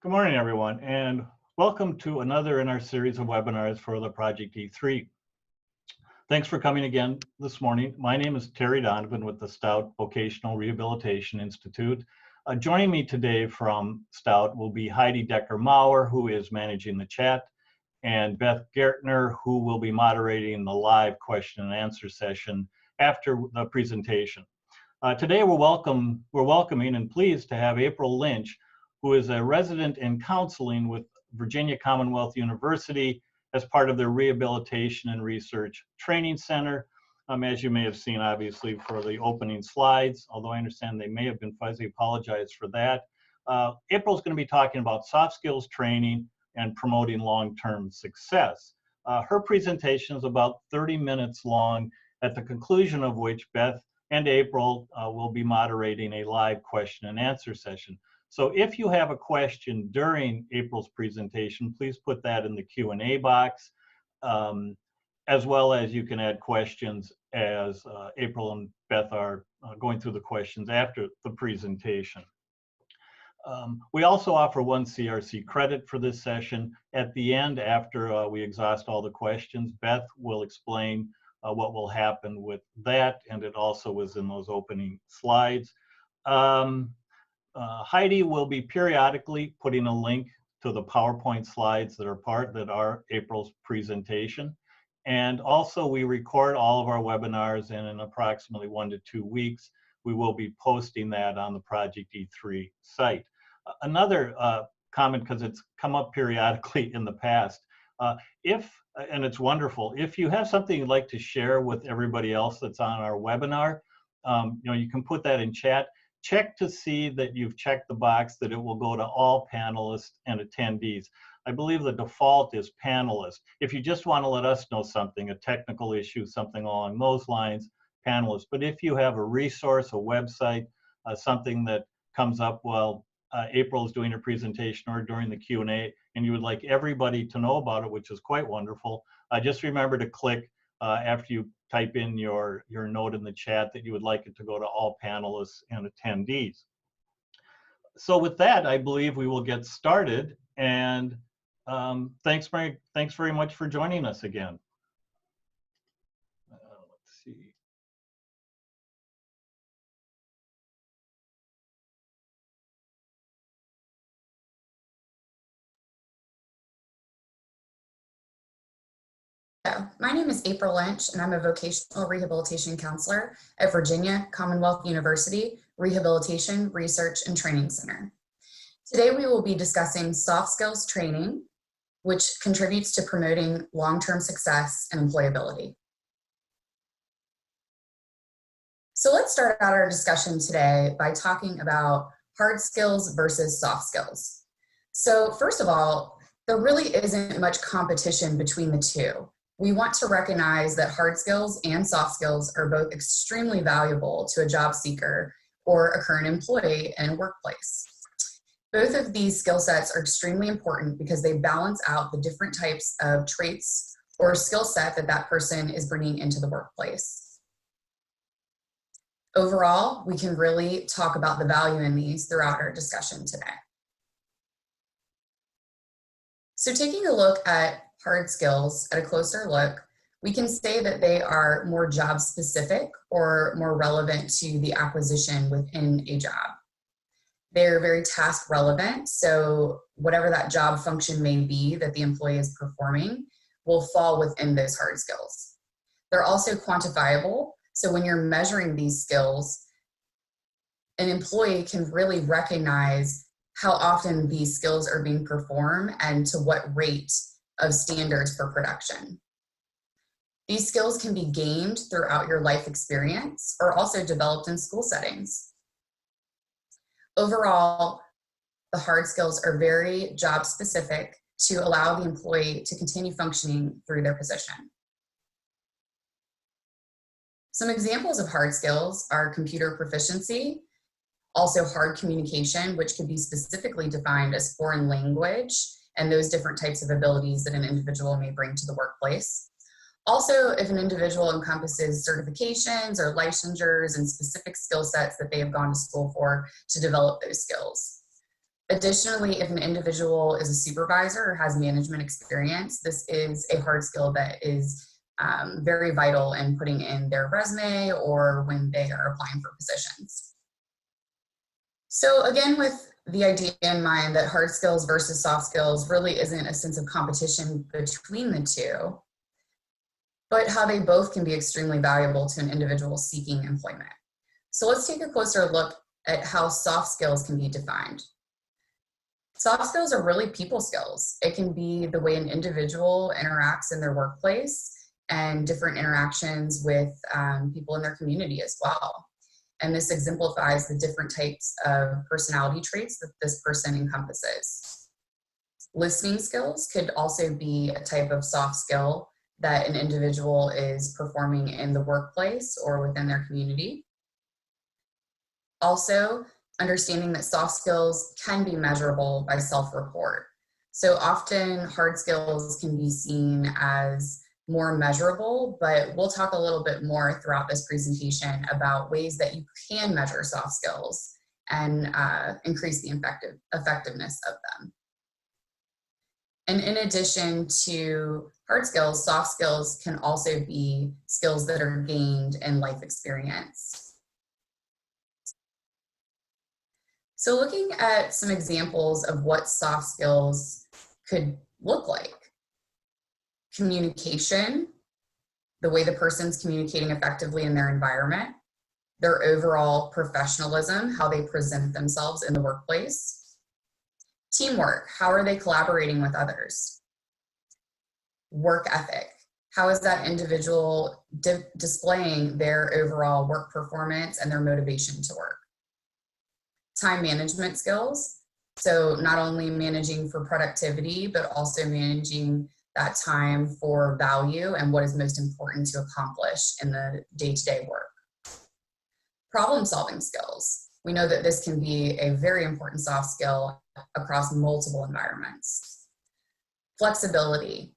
Good morning, everyone, and welcome to another in our series of webinars for the Project E3. Thanks for coming again this morning. My name is Terry Donovan with the Stout Vocational Rehabilitation Institute. Joining me today from Stout will be Heidi Decker-Mauer, who is managing the chat, and Beth Gertner, who will be moderating the live question and answer session after the presentation. Today we're welcoming and pleased to have April Lynch, who is a resident in counseling with Virginia Commonwealth University as part of their Rehabilitation and Research Training Center. As you may have seen, obviously, for the opening slides, although I understand they may have been fuzzy, apologize for that. April's going to be talking about soft skills training and promoting long-term success. Her presentation is about 30 minutes long, at the conclusion of which Beth and April will be moderating a live question and answer session. So if you have a question during April's presentation, please put that in the Q&A box, as well as you can add questions as April and Beth are going through the questions after the presentation. We also offer 1 CRC credit for this session. At the end, after we exhaust all the questions, Beth will explain what will happen with that, and it also was in those opening slides. Heidi will be periodically putting a link to the PowerPoint slides that are April's presentation. And also we record all of our webinars, and in approximately 1 to 2 weeks, we will be posting that on the Project E3 site. Another comment, because it's come up periodically in the past, and it's wonderful, if you have something you'd like to share with everybody else that's on our webinar, you can put that in chat. Check to see that you've checked the box that it will go to all panelists and attendees. I believe the default is panelists. If you just want to let us know something, a technical issue, something along those lines, panelists. But if you have a resource, a website, something that comes up while April is doing her presentation or during the Q&A, and you would like everybody to know about it, which is quite wonderful, just remember to click after you type in your note in the chat that you would like it to go to all panelists and attendees. So with that, I believe we will get started, and thanks very much for joining us again. Let's see. My name is April Lynch, and I'm a vocational rehabilitation counselor at Virginia Commonwealth University Rehabilitation Research and Training Center. Today we will be discussing soft skills training, which contributes to promoting long-term success and employability. So let's start out our discussion today by talking about hard skills versus soft skills. So first of all, there really isn't much competition between the two. We want to recognize that hard skills and soft skills are both extremely valuable to a job seeker or a current employee in a workplace. Both of these skill sets are extremely important because they balance out the different types of traits or skill set that person is bringing into the workplace. Overall, we can really talk about the value in these throughout our discussion today. So taking a look at hard skills at a closer look, we can say that they are more job specific or more relevant to the acquisition within a job. They're very task relevant, so whatever that job function may be that the employee is performing will fall within those hard skills. They're also quantifiable, so when you're measuring these skills, an employee can really recognize how often these skills are being performed and to what rate of standards for production. These skills can be gained throughout your life experience or also developed in school settings. Overall, the hard skills are very job specific to allow the employee to continue functioning through their position. Some examples of hard skills are computer proficiency, also hard communication, which could be specifically defined as foreign language and those different types of abilities that an individual may bring to the workplace. Also, if an individual encompasses certifications or licensures and specific skill sets that they have gone to school for to develop those skills. Additionally, if an individual is a supervisor or has management experience, this is a hard skill that is very vital in putting in their resume or when they are applying for positions. So again, with the idea in mind that hard skills versus soft skills really isn't a sense of competition between the two, but how they both can be extremely valuable to an individual seeking employment. So let's take a closer look at how soft skills can be defined. Soft skills are really people skills. It can be the way an individual interacts in their workplace and different interactions with people in their community as well. And this exemplifies the different types of personality traits that this person encompasses. Listening skills could also be a type of soft skill that an individual is performing in the workplace or within their community. Also, understanding that soft skills can be measurable by self-report. So often hard skills can be seen as more measurable, but we'll talk a little bit more throughout this presentation about ways that you can measure soft skills and increase the effectiveness of them. And in addition to hard skills, soft skills can also be skills that are gained in life experience. So looking at some examples of what soft skills could look like. Communication, the way the person's communicating effectively in their environment, their overall professionalism, how they present themselves in the workplace. Teamwork, how are they collaborating with others? Work ethic, how is that individual displaying their overall work performance and their motivation to work? Time management skills, so not only managing for productivity, but also managing that time for value and what is most important to accomplish in the day-to-day work. Problem-solving skills. We know that this can be a very important soft skill across multiple environments. Flexibility.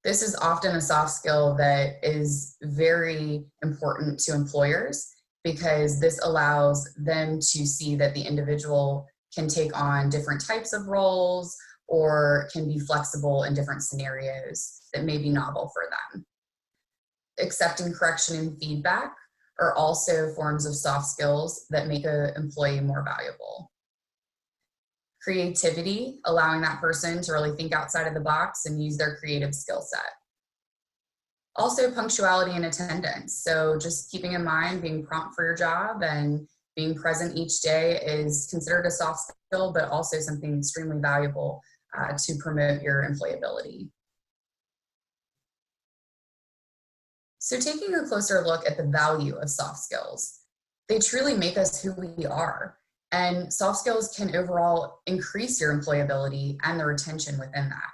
This is often a soft skill that is very important to employers because this allows them to see that the individual can take on different types of roles or can be flexible in different scenarios that may be novel for them. Accepting correction and feedback are also forms of soft skills that make an employee more valuable. Creativity, allowing that person to really think outside of the box and use their creative skill set. Also punctuality and attendance. So just keeping in mind being prompt for your job and being present each day is considered a soft skill, but also something extremely valuable to promote your employability. So taking a closer look at the value of soft skills, they truly make us who we are. And soft skills can overall increase your employability and the retention within that.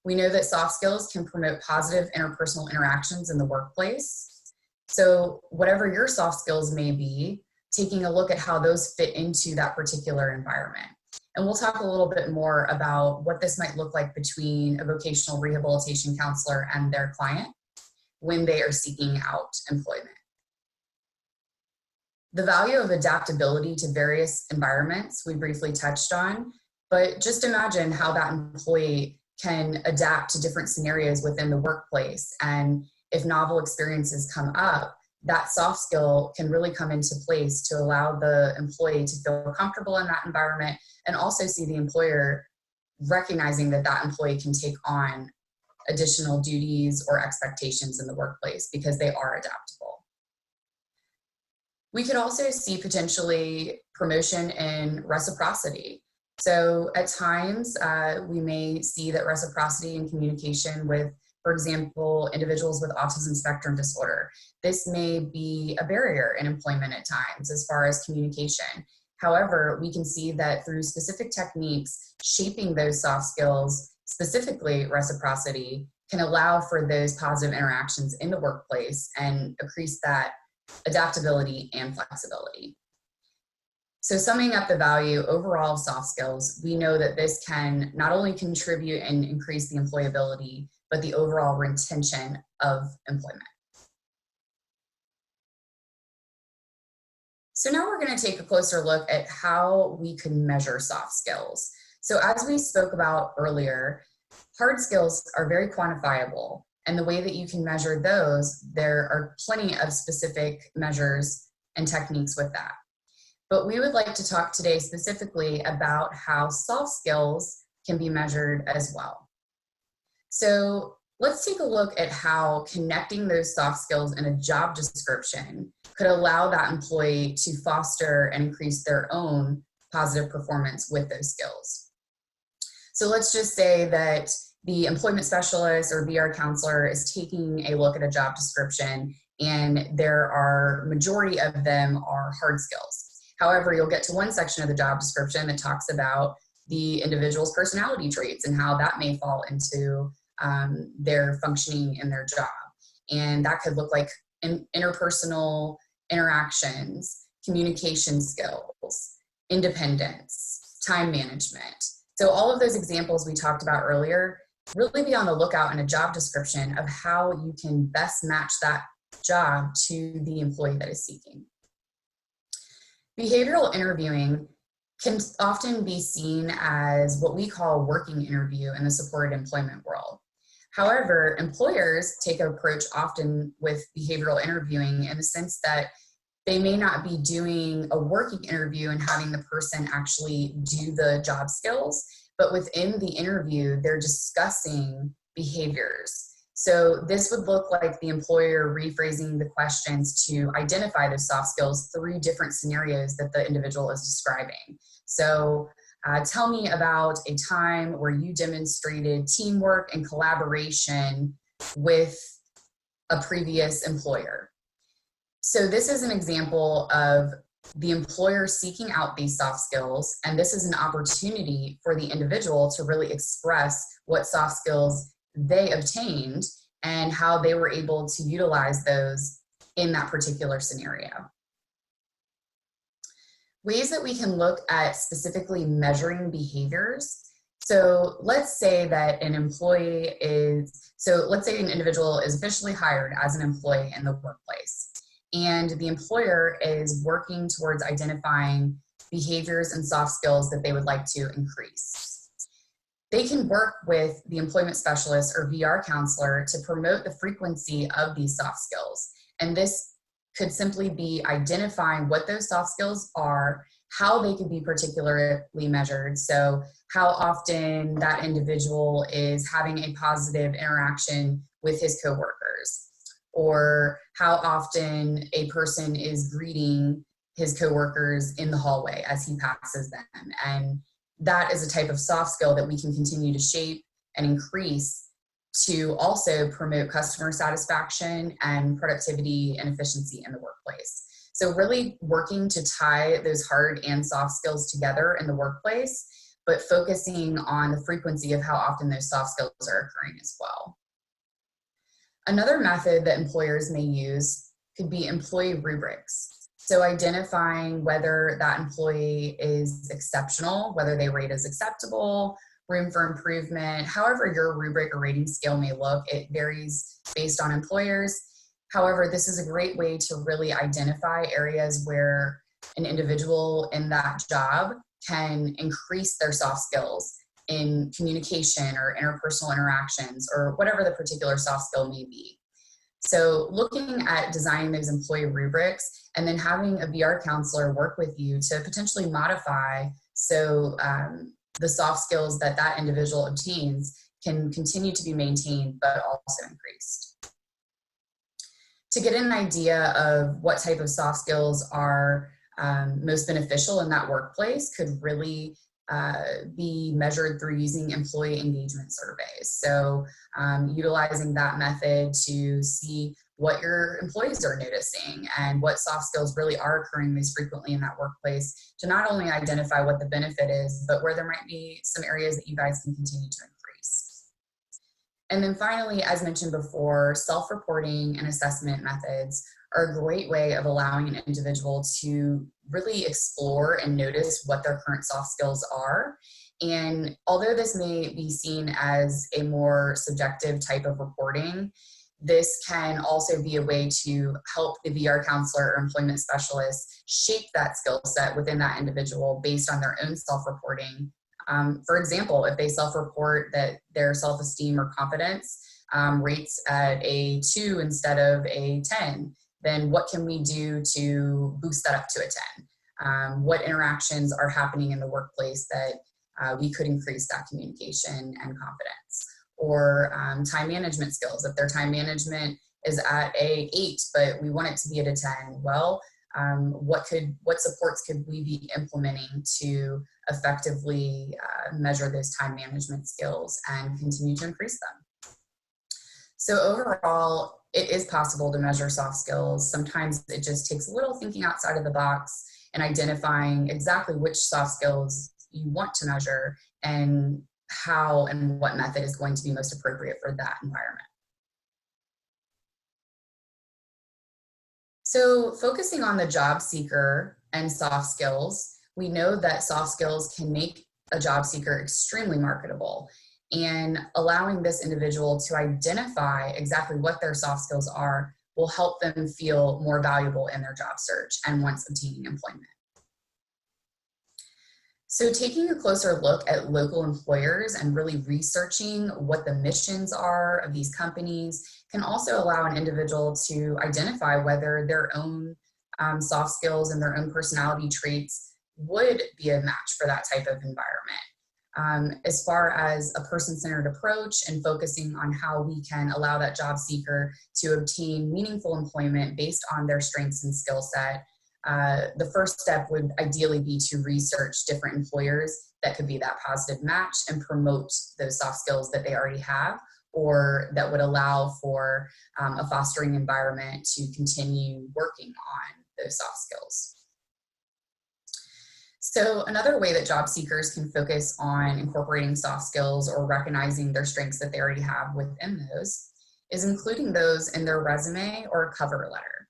We know that soft skills can promote positive interpersonal interactions in the workplace. So whatever your soft skills may be, taking a look at how those fit into that particular environment. And we'll talk a little bit more about what this might look like between a vocational rehabilitation counselor and their client when they are seeking out employment. The value of adaptability to various environments we briefly touched on, but just imagine how that employee can adapt to different scenarios within the workplace. And if novel experiences come up, that soft skill can really come into place to allow the employee to feel comfortable in that environment and also see the employer recognizing that that employee can take on additional duties or expectations in the workplace because they are adaptable. We could also see potentially promotion and reciprocity. So at times we may see that reciprocity and communication with, for example, individuals with autism spectrum disorder. This may be a barrier in employment at times as far as communication. However, we can see that through specific techniques, shaping those soft skills, specifically reciprocity, can allow for those positive interactions in the workplace and increase that adaptability and flexibility. So summing up the value overall of soft skills, we know that this can not only contribute and increase the employability, but the overall retention of employment. So now we're going to take a closer look at how we can measure soft skills. So as we spoke about earlier, hard skills are very quantifiable. And the way that you can measure those, there are plenty of specific measures and techniques with that. But we would like to talk today specifically about how soft skills can be measured as well. So let's take a look at how connecting those soft skills in a job description could allow that employee to foster and increase their own positive performance with those skills. So let's just say that the employment specialist or VR counselor is taking a look at a job description, and majority of them are hard skills. However, you'll get to one section of the job description that talks about the individual's personality traits and how that may fall into their functioning in their job. And that could look like interpersonal interactions, communication skills, independence, time management. So all of those examples we talked about earlier, really be on the lookout in a job description of how you can best match that job to the employee that is seeking. Behavioral interviewing can often be seen as what we call working interview in the supported employment world. However, employers take an approach often with behavioral interviewing in the sense that they may not be doing a working interview and having the person actually do the job skills, but within the interview, they're discussing behaviors. So this would look like the employer rephrasing the questions to identify the soft skills through different scenarios that the individual is describing. So tell me about a time where you demonstrated teamwork and collaboration with a previous employer. So this is an example of the employer seeking out these soft skills, and this is an opportunity for the individual to really express what soft skills they obtained and how they were able to utilize those in that particular scenario. Ways that we can look at specifically measuring behaviors. So let's say that an let's say an individual is officially hired as an employee in the workplace, and the employer is working towards identifying behaviors and soft skills that they would like to increase. They can work with the employment specialist or VR counselor to promote the frequency of these soft skills. And this could simply be identifying what those soft skills are, how they could be particularly measured. So how often that individual is having a positive interaction with his coworkers, or how often a person is greeting his coworkers in the hallway as he passes them. And that is a type of soft skill that we can continue to shape and increase to also promote customer satisfaction and productivity and efficiency in the workplace. So really working to tie those hard and soft skills together in the workplace, but focusing on the frequency of how often those soft skills are occurring as well. Another method that employers may use could be employee rubrics. So identifying whether that employee is exceptional, whether they rate as acceptable, room for improvement, however your rubric or rating scale may look, it varies based on employers. However, this is a great way to really identify areas where an individual in that job can increase their soft skills in communication or interpersonal interactions or whatever the particular soft skill may be. So looking at designing those employee rubrics and then having a VR counselor work with you to potentially modify so the soft skills that that individual obtains can continue to be maintained but also increased. To get an idea of what type of soft skills are most beneficial in that workplace could really be measured through using employee engagement surveys. So utilizing that method to see what your employees are noticing and what soft skills really are occurring most frequently in that workplace to not only identify what the benefit is, but where there might be some areas that you guys can continue to increase. And then finally, as mentioned before, self-reporting and assessment methods are a great way of allowing an individual to really explore and notice what their current soft skills are. And although this may be seen as a more subjective type of reporting, this can also be a way to help the VR counselor or employment specialist shape that skill set within that individual based on their own self-reporting. For example, if they self-report that their self-esteem or confidence rates at a 2 instead of a 10, then what can we do to boost that up to a 10? What interactions are happening in the workplace that we could increase that communication and confidence? Or time management skills. If their time management is at a 8, but we want it to be at a 10, well, what supports could we be implementing to effectively measure those time management skills and continue to increase them? So overall, it is possible to measure soft skills. Sometimes it just takes a little thinking outside of the box and identifying exactly which soft skills you want to measure and how and what method is going to be most appropriate for that environment. So focusing on the job seeker and soft skills, we know that soft skills can make a job seeker extremely marketable, and allowing this individual to identify exactly what their soft skills are will help them feel more valuable in their job search and once obtaining employment. So taking a closer look at local employers and really researching what the missions are of these companies can also allow an individual to identify whether their own soft skills and their own personality traits would be a match for that type of environment. As far as a person-centered approach and focusing on how we can allow that job seeker to obtain meaningful employment based on their strengths and skill set, the first step would ideally be to research different employers that could be that positive match and promote those soft skills that they already have, or that would allow for a fostering environment to continue working on those soft skills. So another way that job seekers can focus on incorporating soft skills or recognizing their strengths that they already have within those is including those in their resume or a cover letter.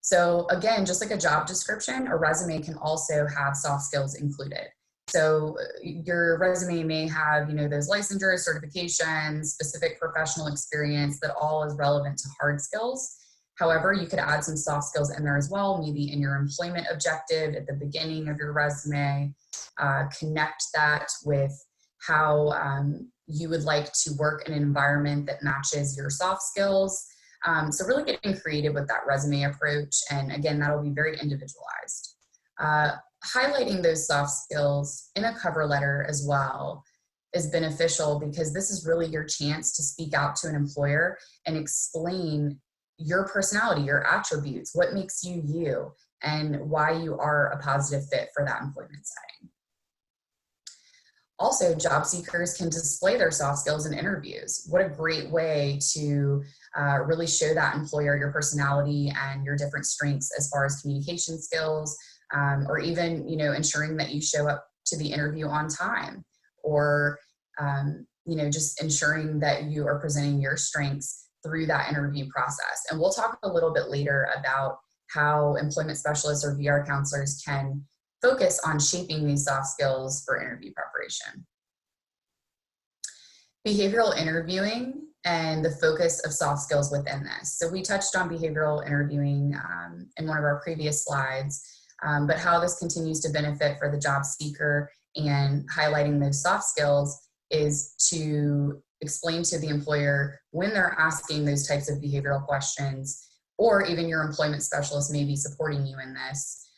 So again, just like a job description, a resume can also have soft skills included. So your resume may have, those licensures, certifications, specific professional experience that all is relevant to hard skills. However, you could add some soft skills in there as well, maybe in your employment objective at the beginning of your resume. Connect that with how you would like to work in an environment that matches your soft skills. So really getting creative with that resume approach. And again, that'll be very individualized. Highlighting those soft skills in a cover letter as well is beneficial, because this is really your chance to speak out to an employer and explain your personality, your attributes, what makes you you, and why you are a positive fit for that employment setting. Also, job seekers can display their soft skills in interviews. What a great way to really show that employer your personality and your different strengths as far as communication skills, or even, ensuring that you show up to the interview on time, or, just ensuring that you are presenting your strengths through that interview process. And we'll talk a little bit later about how employment specialists or VR counselors can focus on shaping these soft skills for interview preparation. Behavioral interviewing and the focus of soft skills within this. So we touched on behavioral interviewing in one of our previous slides, but how this continues to benefit for the job seeker and highlighting those soft skills is to explain to the employer when they're asking those types of behavioral questions, or even your employment specialist may be supporting you in this,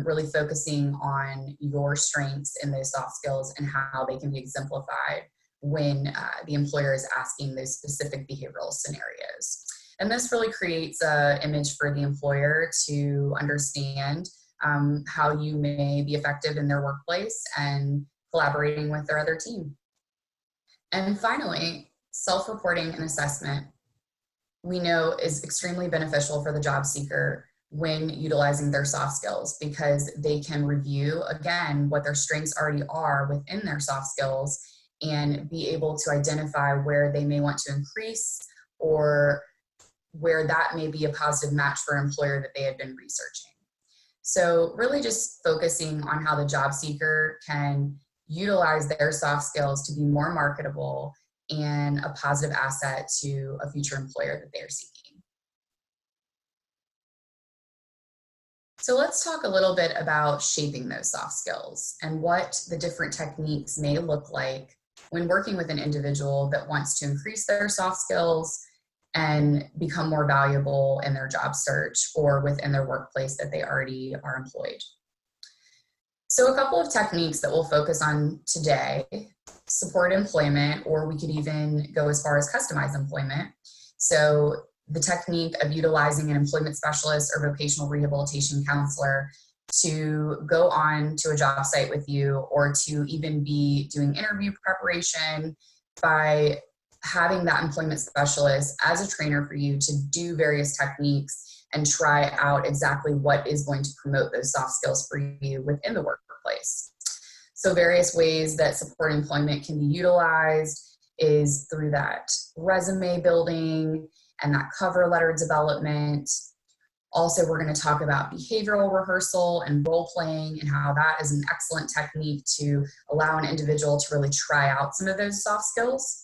really focusing on your strengths in those soft skills and how they can be exemplified when the employer is asking those specific behavioral scenarios. And this really creates an image for the employer to understand how you may be effective in their workplace and collaborating with their other team. And finally, self-reporting and assessment, we know, is extremely beneficial for the job seeker when utilizing their soft skills, because they can review, again, what their strengths already are within their soft skills and be able to identify where they may want to increase, or where that may be a positive match for an employer that they had been researching. So really just focusing on how the job seeker can utilize their soft skills to be more marketable and a positive asset to a future employer that they are seeking. So let's talk a little bit about shaping those soft skills and what the different techniques may look like when working with an individual that wants to increase their soft skills and become more valuable in their job search or within their workplace that they already are employed. So a couple of techniques that we'll focus on today: support employment, or we could even go as far as customized employment. So the technique of utilizing an employment specialist or vocational rehabilitation counselor to go on to a job site with you, or to even be doing interview preparation by having that employment specialist as a trainer for you to do various techniques and try out exactly what is going to promote those soft skills for you within the workplace. So various ways that support employment can be utilized is through that resume building and that cover letter development. Also, we're going to talk about behavioral rehearsal and role playing, and how that is an excellent technique to allow an individual to really try out some of those soft skills.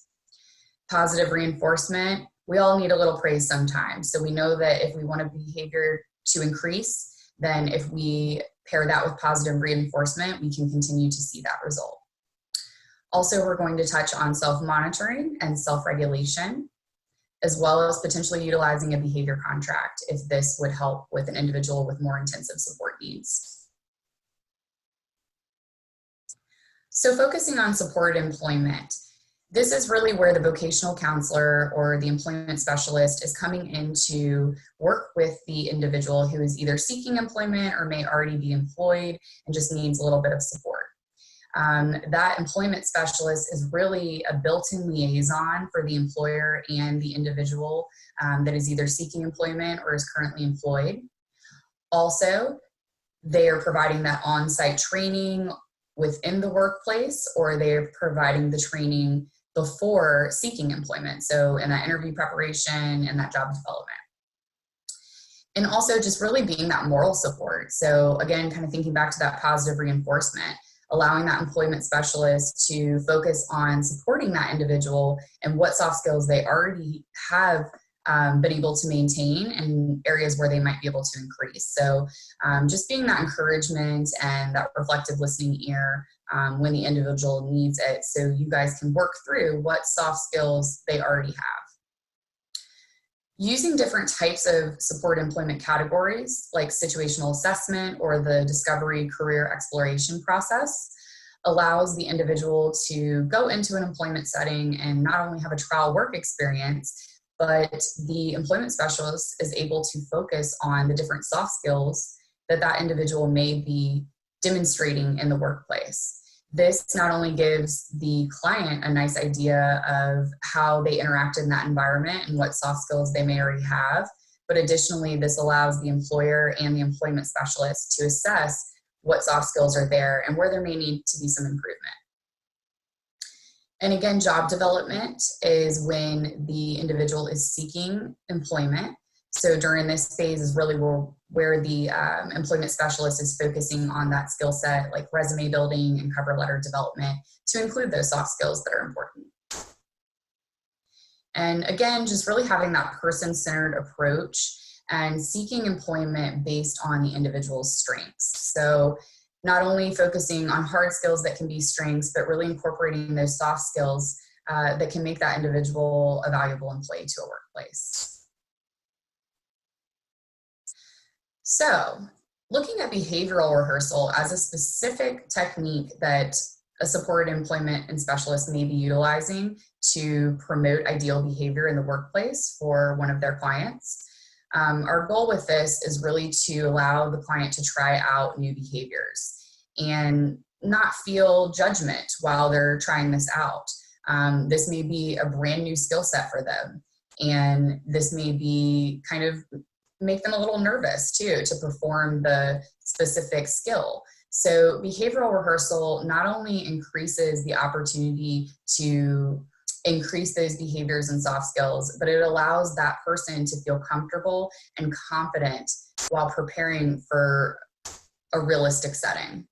Positive reinforcement. We all need a little praise sometimes. So we know that if we want a behavior to increase, then if we pair that with positive reinforcement, we can continue to see that result. Also, we're going to touch on self-monitoring and self-regulation, as well as potentially utilizing a behavior contract if this would help with an individual with more intensive support needs. So focusing on support employment, this is really where the vocational counselor or the employment specialist is coming in to work with the individual who is either seeking employment or may already be employed and just needs a little bit of support. That employment specialist is really a built-in liaison for the employer and the individual that is either seeking employment or is currently employed. Also, they are providing that on-site training within the workplace, or they're providing the training before seeking employment. So in that interview preparation and that job development. And also just really being that moral support. So again, kind of thinking back to that positive reinforcement, allowing that employment specialist to focus on supporting that individual and what soft skills they already have been able to maintain and areas where they might be able to increase. So just being that encouragement and that reflective listening ear when the individual needs it, so you guys can work through what soft skills they already have. Using different types of support employment categories like situational assessment or the discovery career exploration process allows the individual to go into an employment setting and not only have a trial work experience, but the employment specialist is able to focus on the different soft skills that that individual may be demonstrating in the workplace. This not only gives the client a nice idea of how they interacted in that environment and what soft skills they may already have, but additionally, this allows the employer and the employment specialist to assess what soft skills are there and where there may need to be some improvement. And again, job development is when the individual is seeking employment. So during this phase is really where the employment specialist is focusing on that skill set, like resume building and cover letter development, to include those soft skills that are important. And again, just really having that person-centered approach and seeking employment based on the individual's strengths. So not only focusing on hard skills that can be strengths, but really incorporating those soft skills that can make that individual a valuable employee to a workplace. So, looking at behavioral rehearsal as a specific technique that a supported employment and specialist may be utilizing to promote ideal behavior in the workplace for one of their clients. Our goal with this is really to allow the client to try out new behaviors and not feel judgment while they're trying this out. This may be a brand new skill set for them, and this may be kind of make them a little nervous too to perform the specific skill. So behavioral rehearsal not only increases the opportunity to increase those behaviors and soft skills, but it allows that person to feel comfortable and confident while preparing for a realistic setting.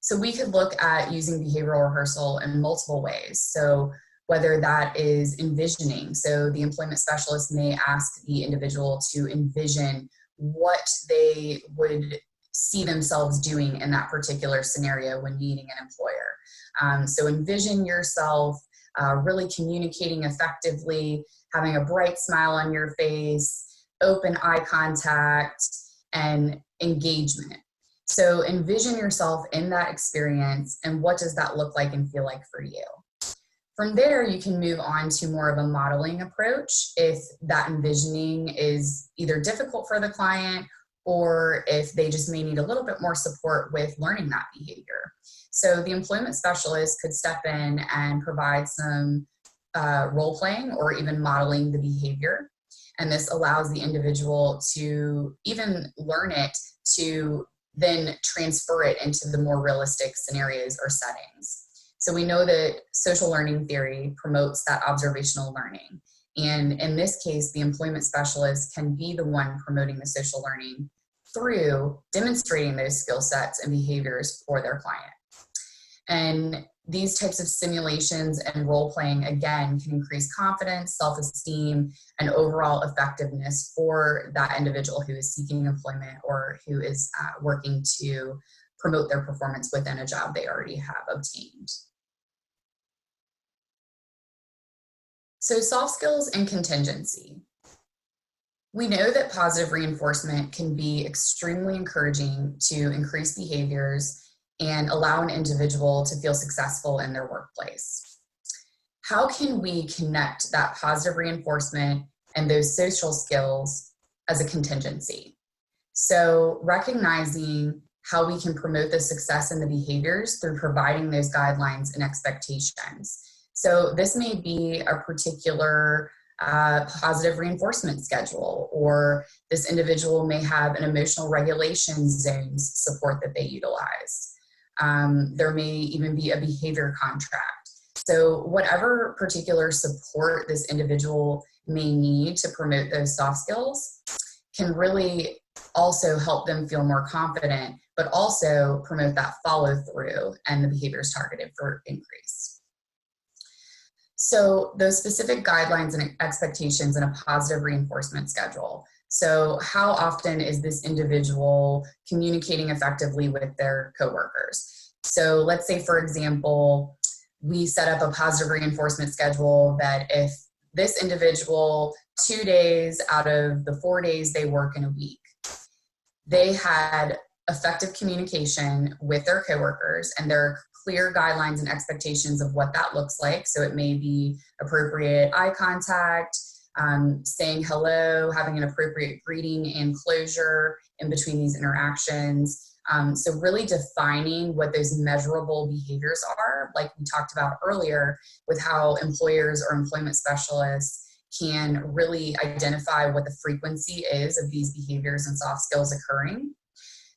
So we could look at using behavioral rehearsal in multiple ways. So whether that is envisioning. So the employment specialist may ask the individual to envision what they would see themselves doing in that particular scenario when meeting an employer. So envision yourself really communicating effectively, having a bright smile on your face, open eye contact, and engagement. So envision yourself in that experience, and what does that look like and feel like for you? From there, you can move on to more of a modeling approach if that envisioning is either difficult for the client or if they just may need a little bit more support with learning that behavior. So the employment specialist could step in and provide some role playing or even modeling the behavior. And this allows the individual to even learn it to then transfer it into the more realistic scenarios or settings. So we know that social learning theory promotes that observational learning. And in this case, the employment specialist can be the one promoting the social learning through demonstrating those skill sets and behaviors for their client. And these types of simulations and role playing, again, can increase confidence, self-esteem, and overall effectiveness for that individual who is seeking employment or who is working to promote their performance within a job they already have obtained. So soft skills and contingency. We know that positive reinforcement can be extremely encouraging to increase behaviors and allow an individual to feel successful in their workplace. How can we connect that positive reinforcement and those social skills as a contingency? So recognizing how we can promote the success and the behaviors through providing those guidelines and expectations. So this may be a particular positive reinforcement schedule, or this individual may have an emotional regulation zones support that they utilize. There may even be a behavior contract. So whatever particular support this individual may need to promote those soft skills can really also help them feel more confident, but also promote that follow through and the behaviors targeted for increase. So those specific guidelines and expectations in a positive reinforcement schedule. So how often is this individual communicating effectively with their coworkers? So let's say, for example, we set up a positive reinforcement schedule that if this individual 2 days out of the 4 days they work in a week, they had effective communication with their coworkers, and there are clear guidelines and expectations of what that looks like. So it may be appropriate eye contact, saying hello, having an appropriate greeting and closure in between these interactions. So really defining what those measurable behaviors are, like we talked about earlier with how employers or employment specialists can really identify what the frequency is of these behaviors and soft skills occurring.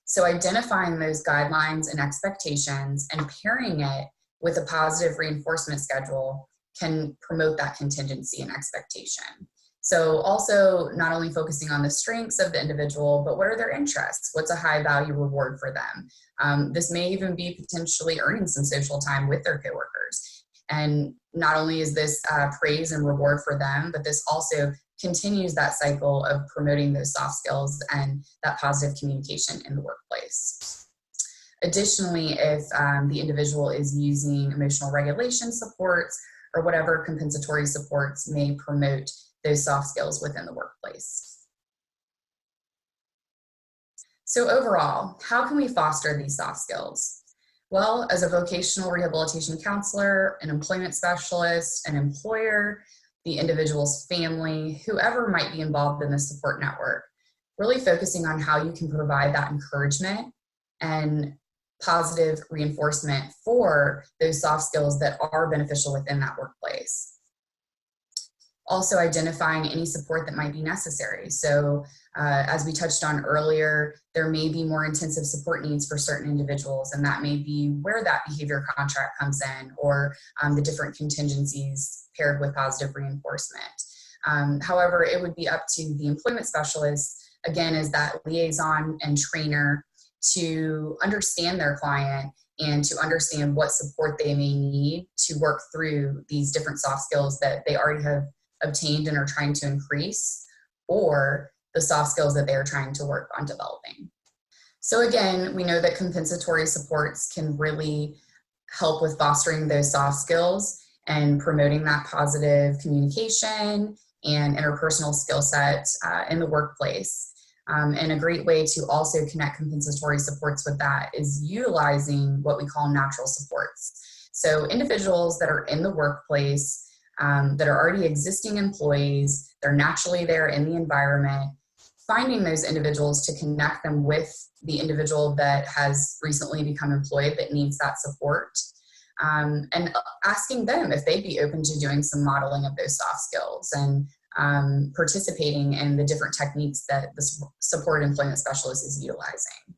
So identifying those guidelines and expectations and pairing it with a positive reinforcement schedule can promote that contingency and expectation. So also not only focusing on the strengths of the individual, but what are their interests? What's a high value reward for them? This may even be potentially earning some social time with their coworkers. And not only is this praise and reward for them, but this also continues that cycle of promoting those soft skills and that positive communication in the workplace. Additionally, if the individual is using emotional regulation supports or whatever compensatory supports may promote those soft skills within the workplace. So overall, how can we foster these soft skills? Well, as a vocational rehabilitation counselor, an employment specialist, an employer, the individual's family, whoever might be involved in the support network, really focusing on how you can provide that encouragement and positive reinforcement for those soft skills that are beneficial within that workplace. Also identifying any support that might be necessary. So as we touched on earlier, there may be more intensive support needs for certain individuals, and that may be where that behavior contract comes in, or the different contingencies paired with positive reinforcement. However, it would be up to the employment specialist, again, as that liaison and trainer, to understand their client and to understand what support they may need to work through these different soft skills that they already have obtained and are trying to increase, or the soft skills that they are trying to work on developing. So again, we know that compensatory supports can really help with fostering those soft skills and promoting that positive communication and interpersonal skill set in the workplace. And a great way to also connect compensatory supports with that is utilizing what we call natural supports. So individuals that are in the workplace, that are already existing employees, they're naturally there in the environment, finding those individuals to connect them with the individual that has recently become employed that needs that support, and asking them if they'd be open to doing some modeling of those soft skills and participating in the different techniques that the support employment specialist is utilizing.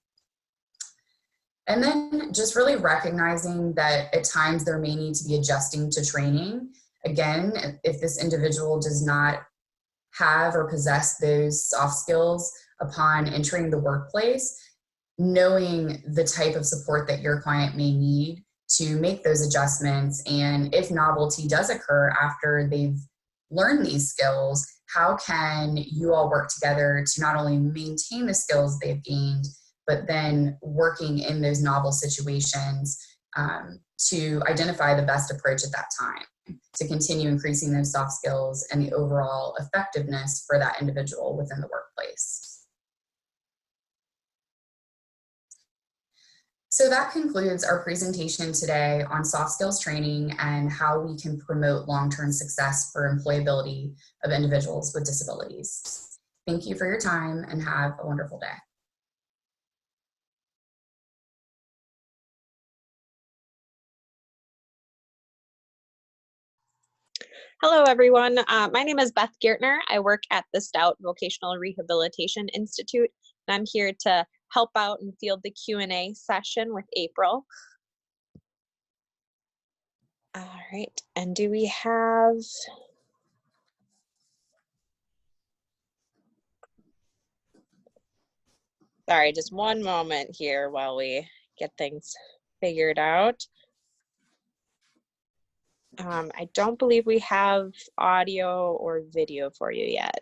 And then just really recognizing that at times there may need to be adjusting to training. Again, if this individual does not have or possess those soft skills upon entering the workplace, knowing the type of support that your client may need to make those adjustments. And if novelty does occur after they've learned these skills, how can you all work together to not only maintain the skills they've gained, but then working in those novel situations to identify the best approach at that time to continue increasing those soft skills and the overall effectiveness for that individual within the workplace. So that concludes our presentation today on soft skills training and how we can promote long-term success for employability of individuals with disabilities. Thank you for your time and have a wonderful day. Hello, everyone. My name is Beth Giertner. I work at the Stout Vocational Rehabilitation Institute, and I'm here to help out and field the Q&A session with April. All right, and do we have... Sorry, just one moment here while we get things figured out. I don't believe we have audio or video for you yet.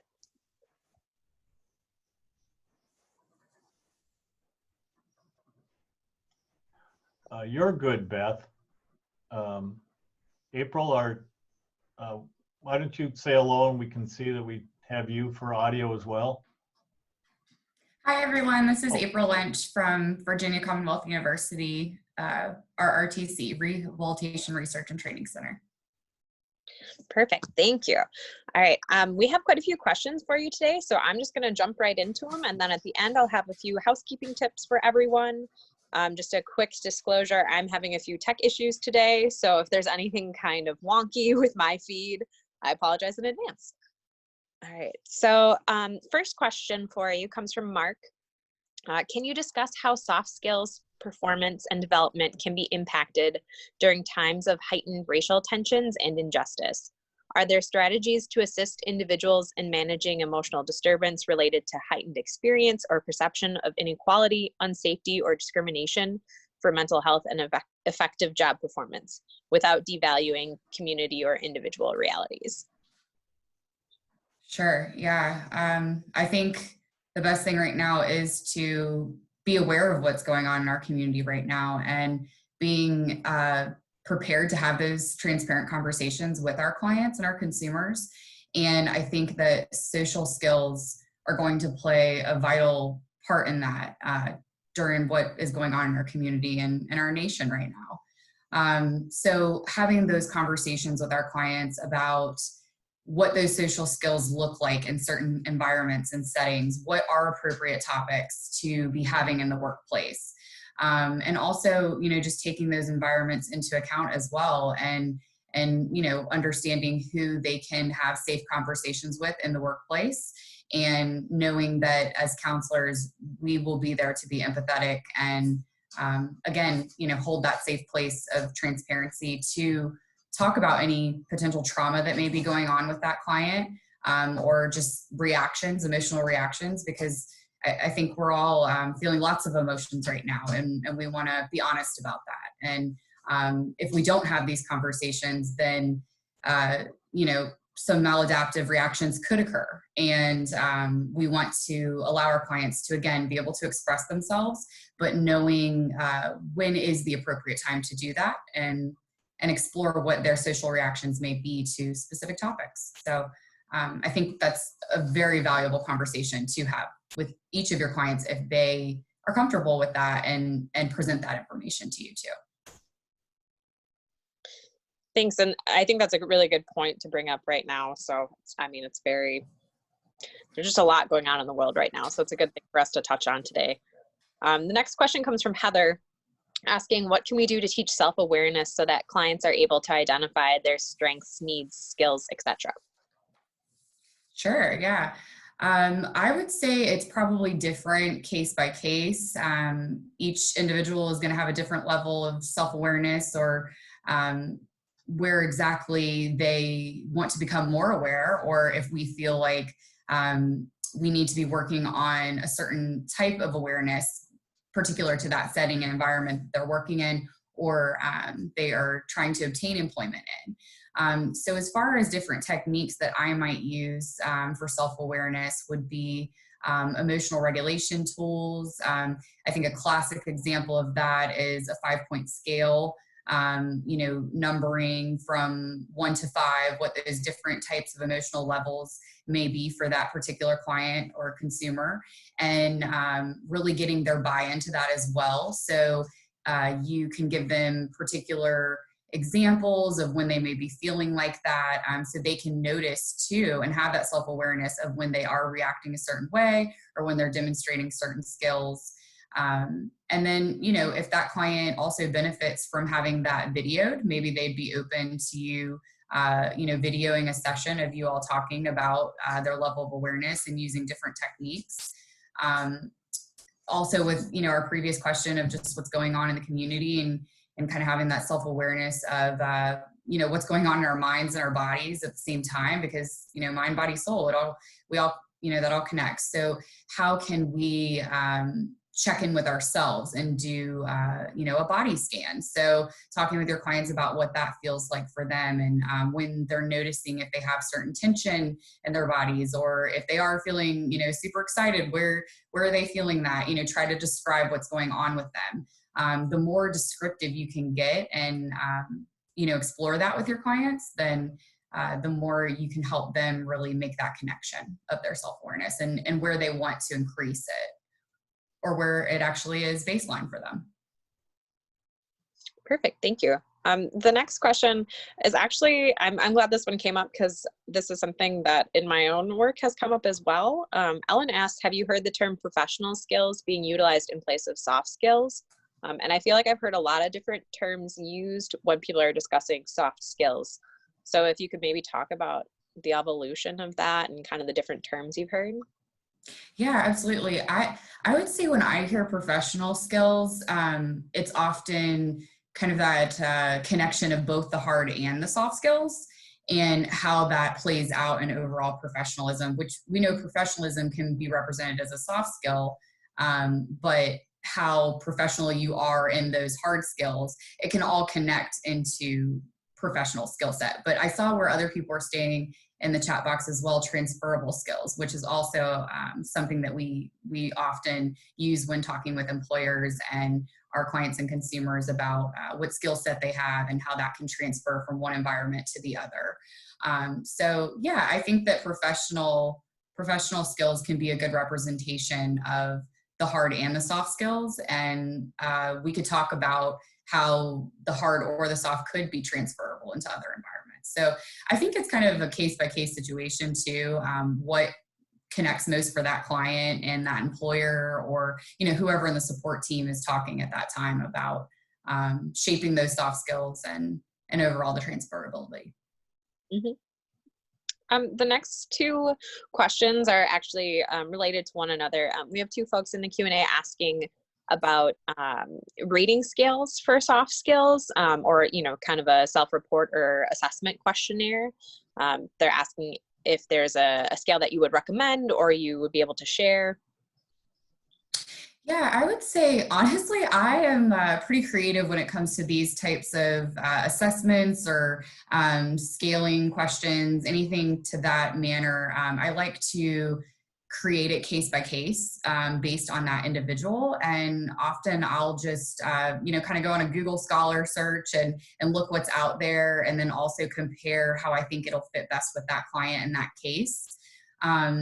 You're good, Beth. April, why don't you say hello and we can see that we have you for audio as well. Hi, everyone. This is April Lynch from Virginia Commonwealth University, our RTC, Rehabilitation Research and Training Center. Perfect, thank you. All right, we have quite a few questions for you today, so I'm just gonna jump right into them, and then at the end I'll have a few housekeeping tips for everyone. Just a quick disclosure, I'm having a few tech issues today, so if there's anything kind of wonky with my feed, I apologize in advance. All right, so first question for you comes from Mark. Can you discuss how soft skills, performance, and development can be impacted during times of heightened racial tensions and injustice? Are there strategies to assist individuals in managing emotional disturbance related to heightened experience or perception of inequality, unsafety, or discrimination for mental health and effective job performance without devaluing community or individual realities? Sure, yeah. I think the best thing right now is to be aware of what's going on in our community right now and being prepared to have those transparent conversations with our clients and our consumers. And I think that social skills are going to play a vital part in that during what is going on in our community and in our nation right now. So having those conversations with our clients about what those social skills look like in certain environments and settings, what are appropriate topics to be having in the workplace. And also, just taking those environments into account as well and understanding who they can have safe conversations with in the workplace and knowing that as counselors, we will be there to be empathetic and again, hold that safe place of transparency to talk about any potential trauma that may be going on with that client or just reactions, emotional reactions, because I think we're all feeling lots of emotions right now, and we want to be honest about that. And if we don't have these conversations, then some maladaptive reactions could occur. And we want to allow our clients to, again, be able to express themselves, but knowing when is the appropriate time to do that, and explore what their social reactions may be to specific topics. So I think that's a very valuable conversation to have with each of your clients if they are comfortable with that, and present that information to you too. Thanks. And I think that's a really good point to bring up right now. So, I mean, there's just a lot going on in the world right now. So it's a good thing for us to touch on today. The next question comes from Heather, asking, what can we do to teach self-awareness so that clients are able to identify their strengths, needs, skills, etc.? Sure, yeah. I would say it's probably different case by case. Each individual is going to have a different level of self-awareness, or where exactly they want to become more aware, or if we feel like we need to be working on a certain type of awareness particular to that setting and environment that they're working in, or they are trying to obtain employment in. So as far as different techniques that I might use for self-awareness would be emotional regulation tools. I think a classic example of that is a 5-point scale, numbering from 1 to 5, what those different types of emotional levels may be for that particular client or consumer, and really getting their buy-in to that as well. So you can give them particular examples of when they may be feeling like that, so they can notice too and have that self-awareness of when they are reacting a certain way or when they're demonstrating certain skills. And then, if that client also benefits from having that videoed, maybe they'd be open to you, videoing a session of you all talking about their level of awareness and using different techniques. Also with, our previous question of just what's going on in the community, and kind of having that self-awareness of, what's going on in our minds and our bodies at the same time, because, mind, body, soul, that all connects. So how can we check in with ourselves and do, a body scan? So talking with your clients about what that feels like for them, and when they're noticing if they have certain tension in their bodies, or if they are feeling, super excited, where are they feeling that? Try to describe what's going on with them. The more descriptive you can get and, explore that with your clients, then the more you can help them really make that connection of their self-awareness and where they want to increase it, or where it actually is baseline for them. Perfect. Thank you. The next question is actually, I'm glad this one came up, because this is something that in my own work has come up as well. Ellen asked, have you heard the term professional skills being utilized in place of soft skills? And I feel like I've heard a lot of different terms used when people are discussing soft skills. So if you could maybe talk about the evolution of that and kind of the different terms you've heard. Yeah, absolutely. I would say when I hear professional skills, it's often kind of that connection of both the hard and the soft skills, and how that plays out in overall professionalism, which we know professionalism can be represented as a soft skill, but how professional you are in those hard skills, it can all connect into professional skill set. But I saw where other people are stating in the chat box as well, transferable skills, which is also something that we often use when talking with employers and our clients and consumers about what skill set they have and how that can transfer from one environment to the other. So yeah, I think that professional skills can be a good representation of the hard and the soft skills. And we could talk about how the hard or the soft could be transferable into other environments. So I think it's kind of a case-by-case situation too, what connects most for that client and that employer, or whoever in the support team is talking at that time about shaping those soft skills and overall the transferability. Mm-hmm. The next two questions are actually related to one another. We have two folks in the Q&A asking about rating scales for soft skills, or kind of a self-report or assessment questionnaire. They're asking if there's a scale that you would recommend or you would be able to share. Yeah, I would say, honestly, I am pretty creative when it comes to these types of assessments or scaling questions, anything to that manner. I like to create it case by case based on that individual. And often I'll just, kind of go on a Google Scholar search and look what's out there, and then also compare how I think it'll fit best with that client in that case.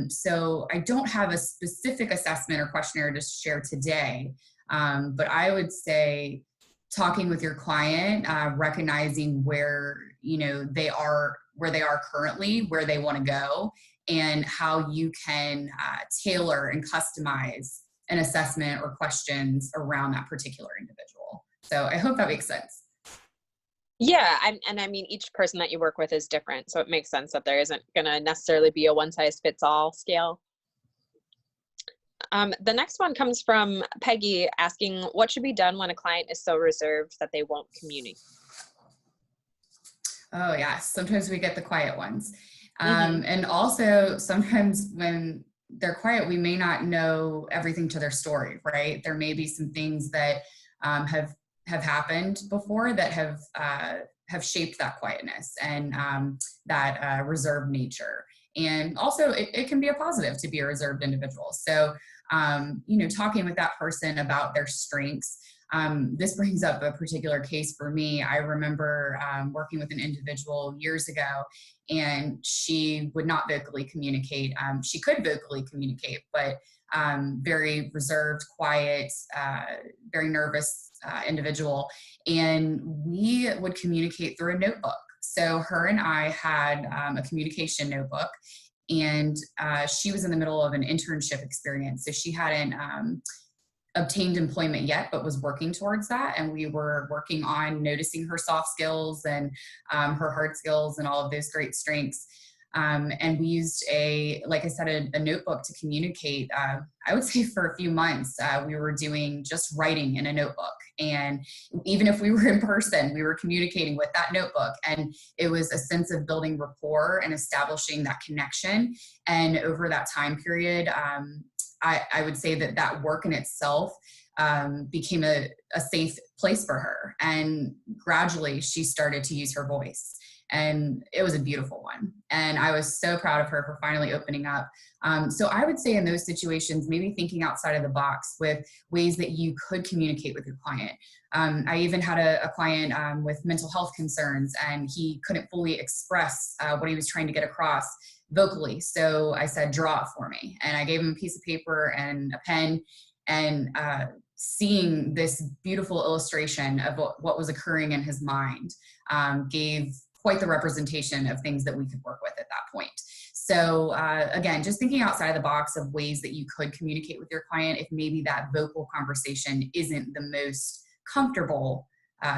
So I don't have a specific assessment or questionnaire to share today, but I would say talking with your client, recognizing where where they are currently, where they want to go, and how you can tailor and customize an assessment or questions around that particular individual. So I hope that makes sense. Yeah, and I mean, each person that you work with is different, so it makes sense that there isn't going to necessarily be a one-size-fits-all scale. The next one comes from Peggy asking, what should be done when a client is so reserved that they won't communicate? Oh, yes. Sometimes we get the quiet ones. And also sometimes when they're quiet, we may not know everything to their story, right? There may be some things that have happened before that have shaped that quietness and that reserved nature. And also it can be a positive to be a reserved individual. So, talking with that person about their strengths. This brings up a particular case for me. I remember working with an individual years ago, and she would not vocally communicate. She could vocally communicate, but very reserved, quiet, very nervous individual. And we would communicate through a notebook. So her and I had a communication notebook, and she was in the middle of an internship experience. So she hadn't obtained employment yet, but was working towards that. And we were working on noticing her soft skills and her hard skills and all of those great strengths. And we used like I said, a notebook to communicate. I would say for a few months, we were doing just writing in a notebook. And even if we were in person, we were communicating with that notebook. And it was a sense of building rapport and establishing that connection. And over that time period, I would say that work in itself became a safe place for her. And gradually she started to use her voice. And it was a beautiful one. And I was so proud of her for finally opening up. So I would say in those situations, maybe thinking outside of the box with ways that you could communicate with your client. I even had a client with mental health concerns, and he couldn't fully express what he was trying to get across vocally. So I said, draw it for me. And I gave him a piece of paper and a pen, and seeing this beautiful illustration of what was occurring in his mind gave quite the representation of things that we could work with at that point. So again, just thinking outside of the box of ways that you could communicate with your client if maybe that vocal conversation isn't the most comfortable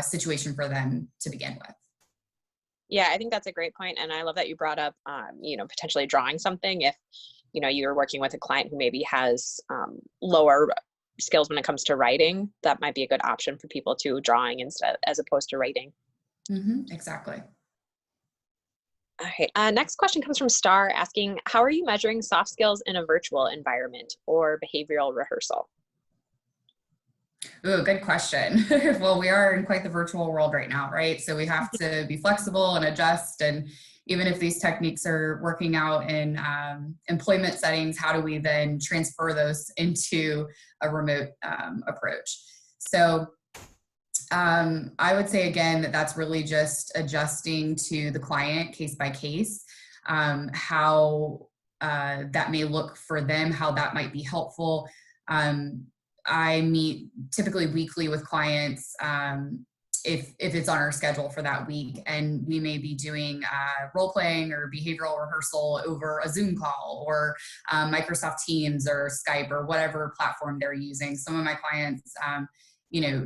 situation for them to begin with. Yeah, I think that's a great point. And I love that you brought up, potentially drawing something. If, you're working with a client who maybe has lower skills when it comes to writing, that might be a good option for people to drawing instead, as opposed to writing. Exactly. All right. Next question comes from Star asking, how are you measuring soft skills in a virtual environment or behavioral rehearsal? Ooh, good question. Well, we are in quite the virtual world right now, right? So we have to be flexible and adjust. And even if these techniques are working out in employment settings, how do we then transfer those into a remote approach? So I would say again that's really just adjusting to the client case by case, how that may look for them, how that might be helpful. I meet typically weekly with clients if it's on our schedule for that week, and we may be doing role playing or behavioral rehearsal over a Zoom call or Microsoft Teams or Skype or whatever platform they're using. Some of my clients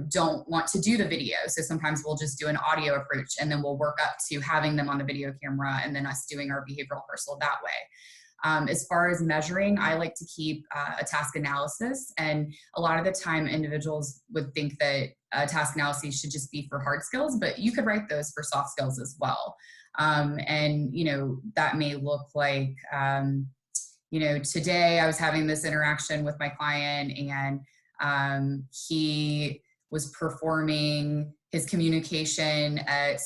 don't want to do the video. So sometimes we'll just do an audio approach, and then we'll work up to having them on the video camera and then us doing our behavioral rehearsal that way. As far as measuring, I like to keep a task analysis. And a lot of the time individuals would think that task analysis should just be for hard skills, but you could write those for soft skills as well. And that may look like, today I was having this interaction with my client, and He was performing his communication at,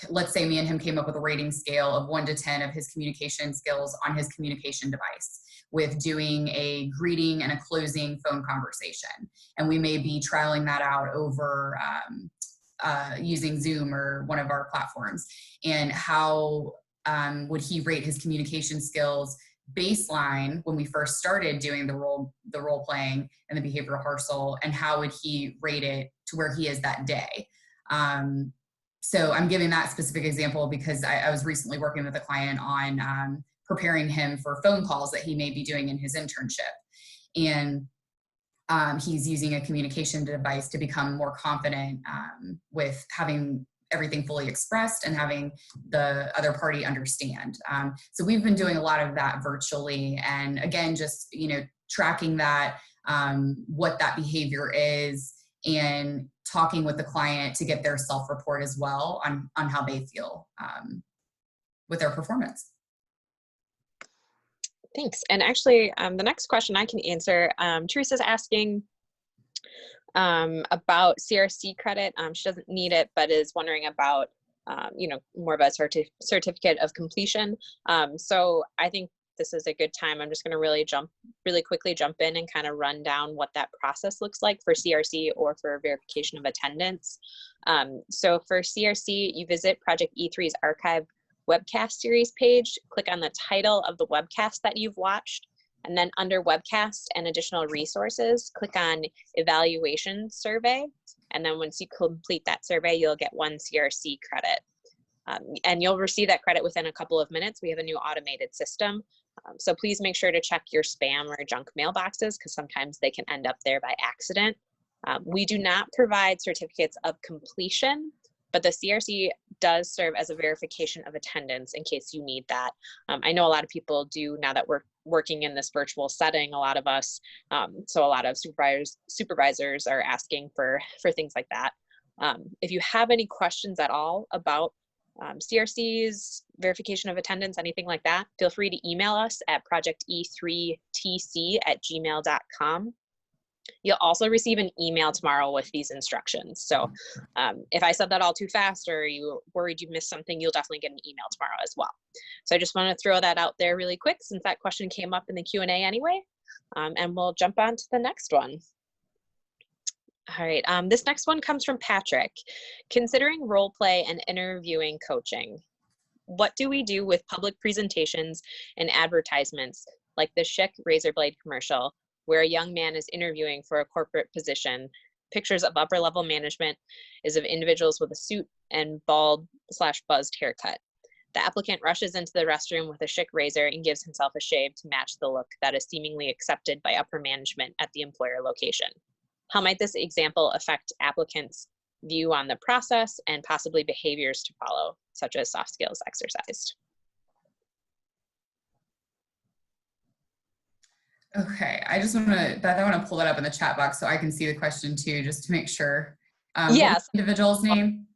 let's say me and him came up with a rating scale of 1 to 10 of his communication skills on his communication device, with doing a greeting and a closing phone conversation. And we may be trialing that out over using Zoom or one of our platforms. And how would he rate his communication skills baseline when we first started doing the role playing and the behavioral rehearsal, and how would he rate it to where he is that day? So I'm giving that specific example because I was recently working with a client on preparing him for phone calls that he may be doing in his internship. And he's using a communication device to become more confident with having everything fully expressed and having the other party understand. So we've been doing a lot of that virtually. And again, just, tracking that, what that behavior is, and talking with the client to get their self-report as well on how they feel with their performance. Thanks. And actually, the next question I can answer, Teresa's asking about CRC credit. She doesn't need it, but is wondering about, more about certificate of completion. So I think this is a good time. I'm just going to really quickly jump in and kind of run down what that process looks like for CRC or for verification of attendance. So for CRC, you visit Project E3's archive webcast series page, click on the title of the webcast that you've watched, and then under webcast and additional resources, click on evaluation survey. And then once you complete that survey, you'll get 1 CRC credit. And you'll receive that credit within a couple of minutes. We have a new automated system. So please make sure to check your spam or junk mailboxes, because sometimes they can end up there by accident. We do not provide certificates of completion, but the CRC does serve as a verification of attendance in case you need that. I know a lot of people do now that we're working in this virtual setting, a lot of us, so a lot of supervisors are asking for things like that. If you have any questions at all about CRCs, verification of attendance, anything like that, feel free to email us at projecte3tc@gmail.com. You'll also receive an email tomorrow with these instructions. So if I said that all too fast or you worried you missed something, you'll definitely get an email tomorrow as well. So I just want to throw that out there really quick since that question came up in the Q&A anyway. And we'll jump on to the next one. All right, this next one comes from Patrick. Considering role play and interviewing coaching, what do we do with public presentations and advertisements like the Schick razor blade commercial, where a young man is interviewing for a corporate position? Pictures of upper level management is of individuals with a suit and bald/buzzed haircut. The applicant rushes into the restroom with a Schick razor and gives himself a shave to match the look that is seemingly accepted by upper management at the employer location. How might this example affect applicants' view on the process and possibly behaviors to follow, such as soft skills exercised? Okay, I just want to pull that up in the chat box so I can see the question too, just to make sure. Yes. What's the individual's name?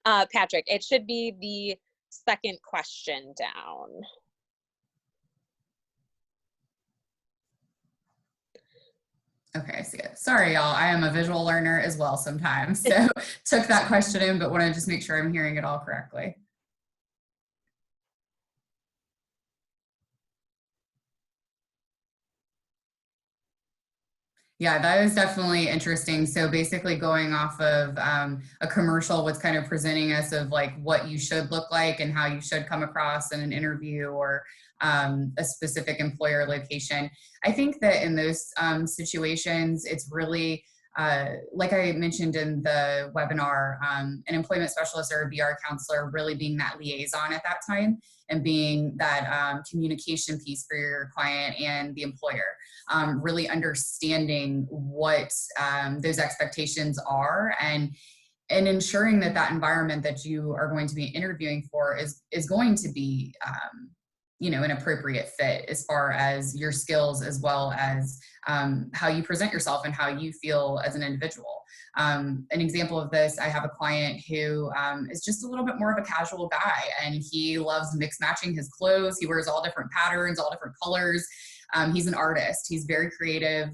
Patrick, it should be the second question down. Okay, I see it. Sorry, y'all. I am a visual learner as well sometimes. So took that question in, but want to just make sure I'm hearing it all correctly. Yeah, that is definitely interesting. So basically going off of a commercial, what's kind of presenting us of like what you should look like and how you should come across in an interview or a specific employer location. I think that in those situations, it's really, like I mentioned in the webinar, an employment specialist or a BR counselor really being that liaison at that time and being that communication piece for your client and the employer, really understanding what those expectations are and ensuring that that environment that you are going to be interviewing for is going to be an appropriate fit as far as your skills as well as how you present yourself and how you feel as an individual. An example of this, I have a client who is just a little bit more of a casual guy and he loves mix matching his clothes. He wears all different patterns, all different colors. He's an artist. He's very creative.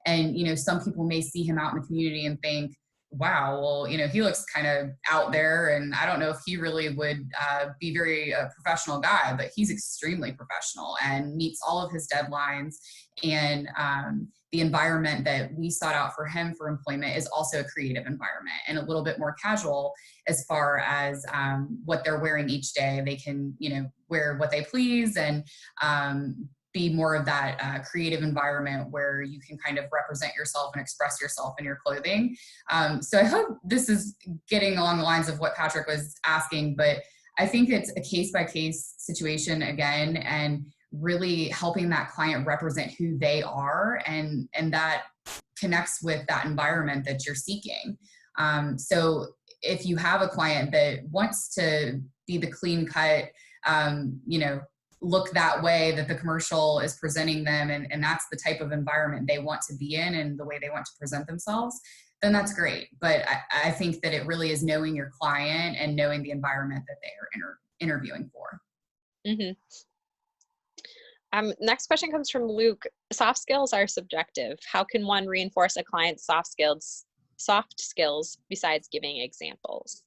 And, some people may see him out in the community and think, wow, well, he looks kind of out there, and I don't know if he really would be very professional guy, but he's extremely professional and meets all of his deadlines. And the environment that we sought out for him for employment is also a creative environment and a little bit more casual as far as what they're wearing each day. They can, wear what they please and be more of that creative environment where you can kind of represent yourself and express yourself in your clothing. So I hope this is getting along the lines of what Patrick was asking, but I think it's a case-by-case situation again, and really helping that client represent who they are, and that connects with that environment that you're seeking. So if you have a client that wants to be the clean cut, look that way that the commercial is presenting them, and that's the type of environment they want to be in and the way they want to present themselves, then that's great. But I think that it really is knowing your client and knowing the environment that they are interviewing for. Mm-hmm. Next question comes from Luke. Soft skills are subjective. How can one reinforce a client's soft skills besides giving examples?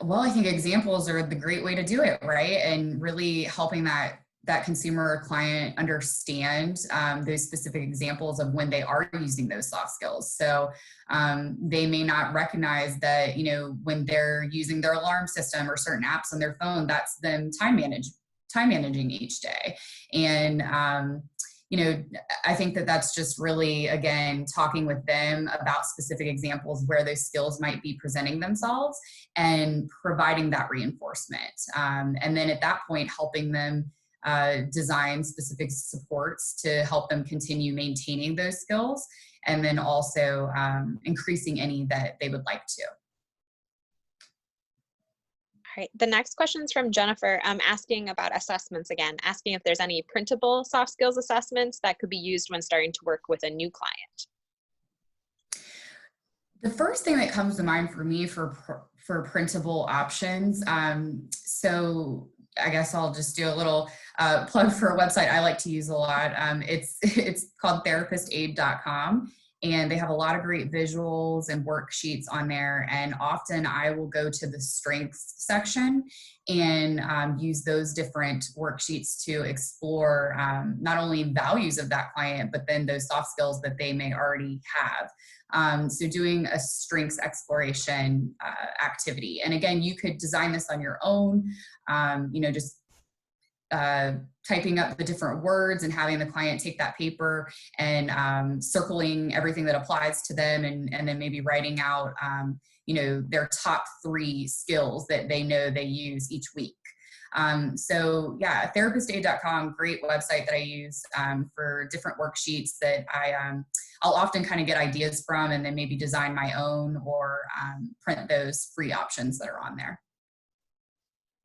Well, I think examples are the great way to do it, right? And really helping that consumer or client understand those specific examples of when they are using those soft skills. So they may not recognize that, when they're using their alarm system or certain apps on their phone, that's them time managing each day. And I think that that's just really, again, talking with them about specific examples where those skills might be presenting themselves and providing that reinforcement. And then at that point, helping them design specific supports to help them continue maintaining those skills, and then also increasing any that they would like to. All right, the next question is from Jennifer, asking about assessments again, asking if there's any printable soft skills assessments that could be used when starting to work with a new client. The first thing that comes to mind for me for printable options, so I guess I'll just do a little plug for a website I like to use a lot. It's called therapistaid.com. And they have a lot of great visuals and worksheets on there. And often I will go to the strengths section and use those different worksheets to explore not only values of that client, but then those soft skills that they may already have. So doing a strengths exploration activity. And again, you could design this on your own, just typing up the different words and having the client take that paper and circling everything that applies to them, and then maybe writing out their top 3 skills that they know they use each week. So yeah, therapistaid.com, great website that I use for different worksheets that I'll often kind of get ideas from, and then maybe design my own or print those free options that are on there.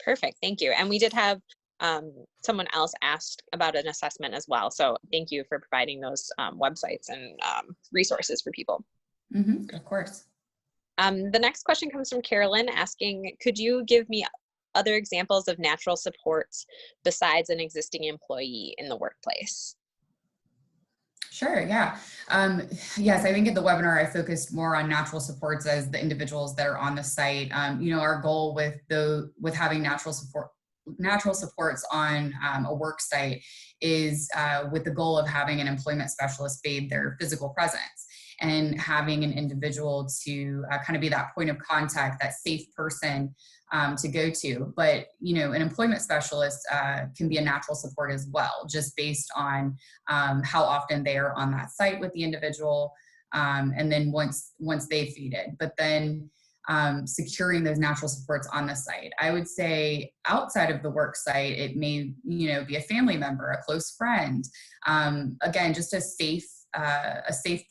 Perfect, thank you. And we did have someone else asked about an assessment as well. So thank you for providing those websites and resources for people. Mm-hmm, of course. The next question comes from Carolyn, asking, could you give me other examples of natural supports besides an existing employee in the workplace? Sure, yeah. Yes, I think at the webinar, I focused more on natural supports as the individuals that are on the site. Our goal with having natural supports on a work site is with the goal of having an employment specialist bathe their physical presence and having an individual to kind of be that point of contact, that safe person to go to. But, an employment specialist can be a natural support as well, just based on how often they are on that site with the individual. And then once they feed it, but then securing those natural supports on the site. I would say outside of the work site, it may, be a family member, a close friend. Again, just a safe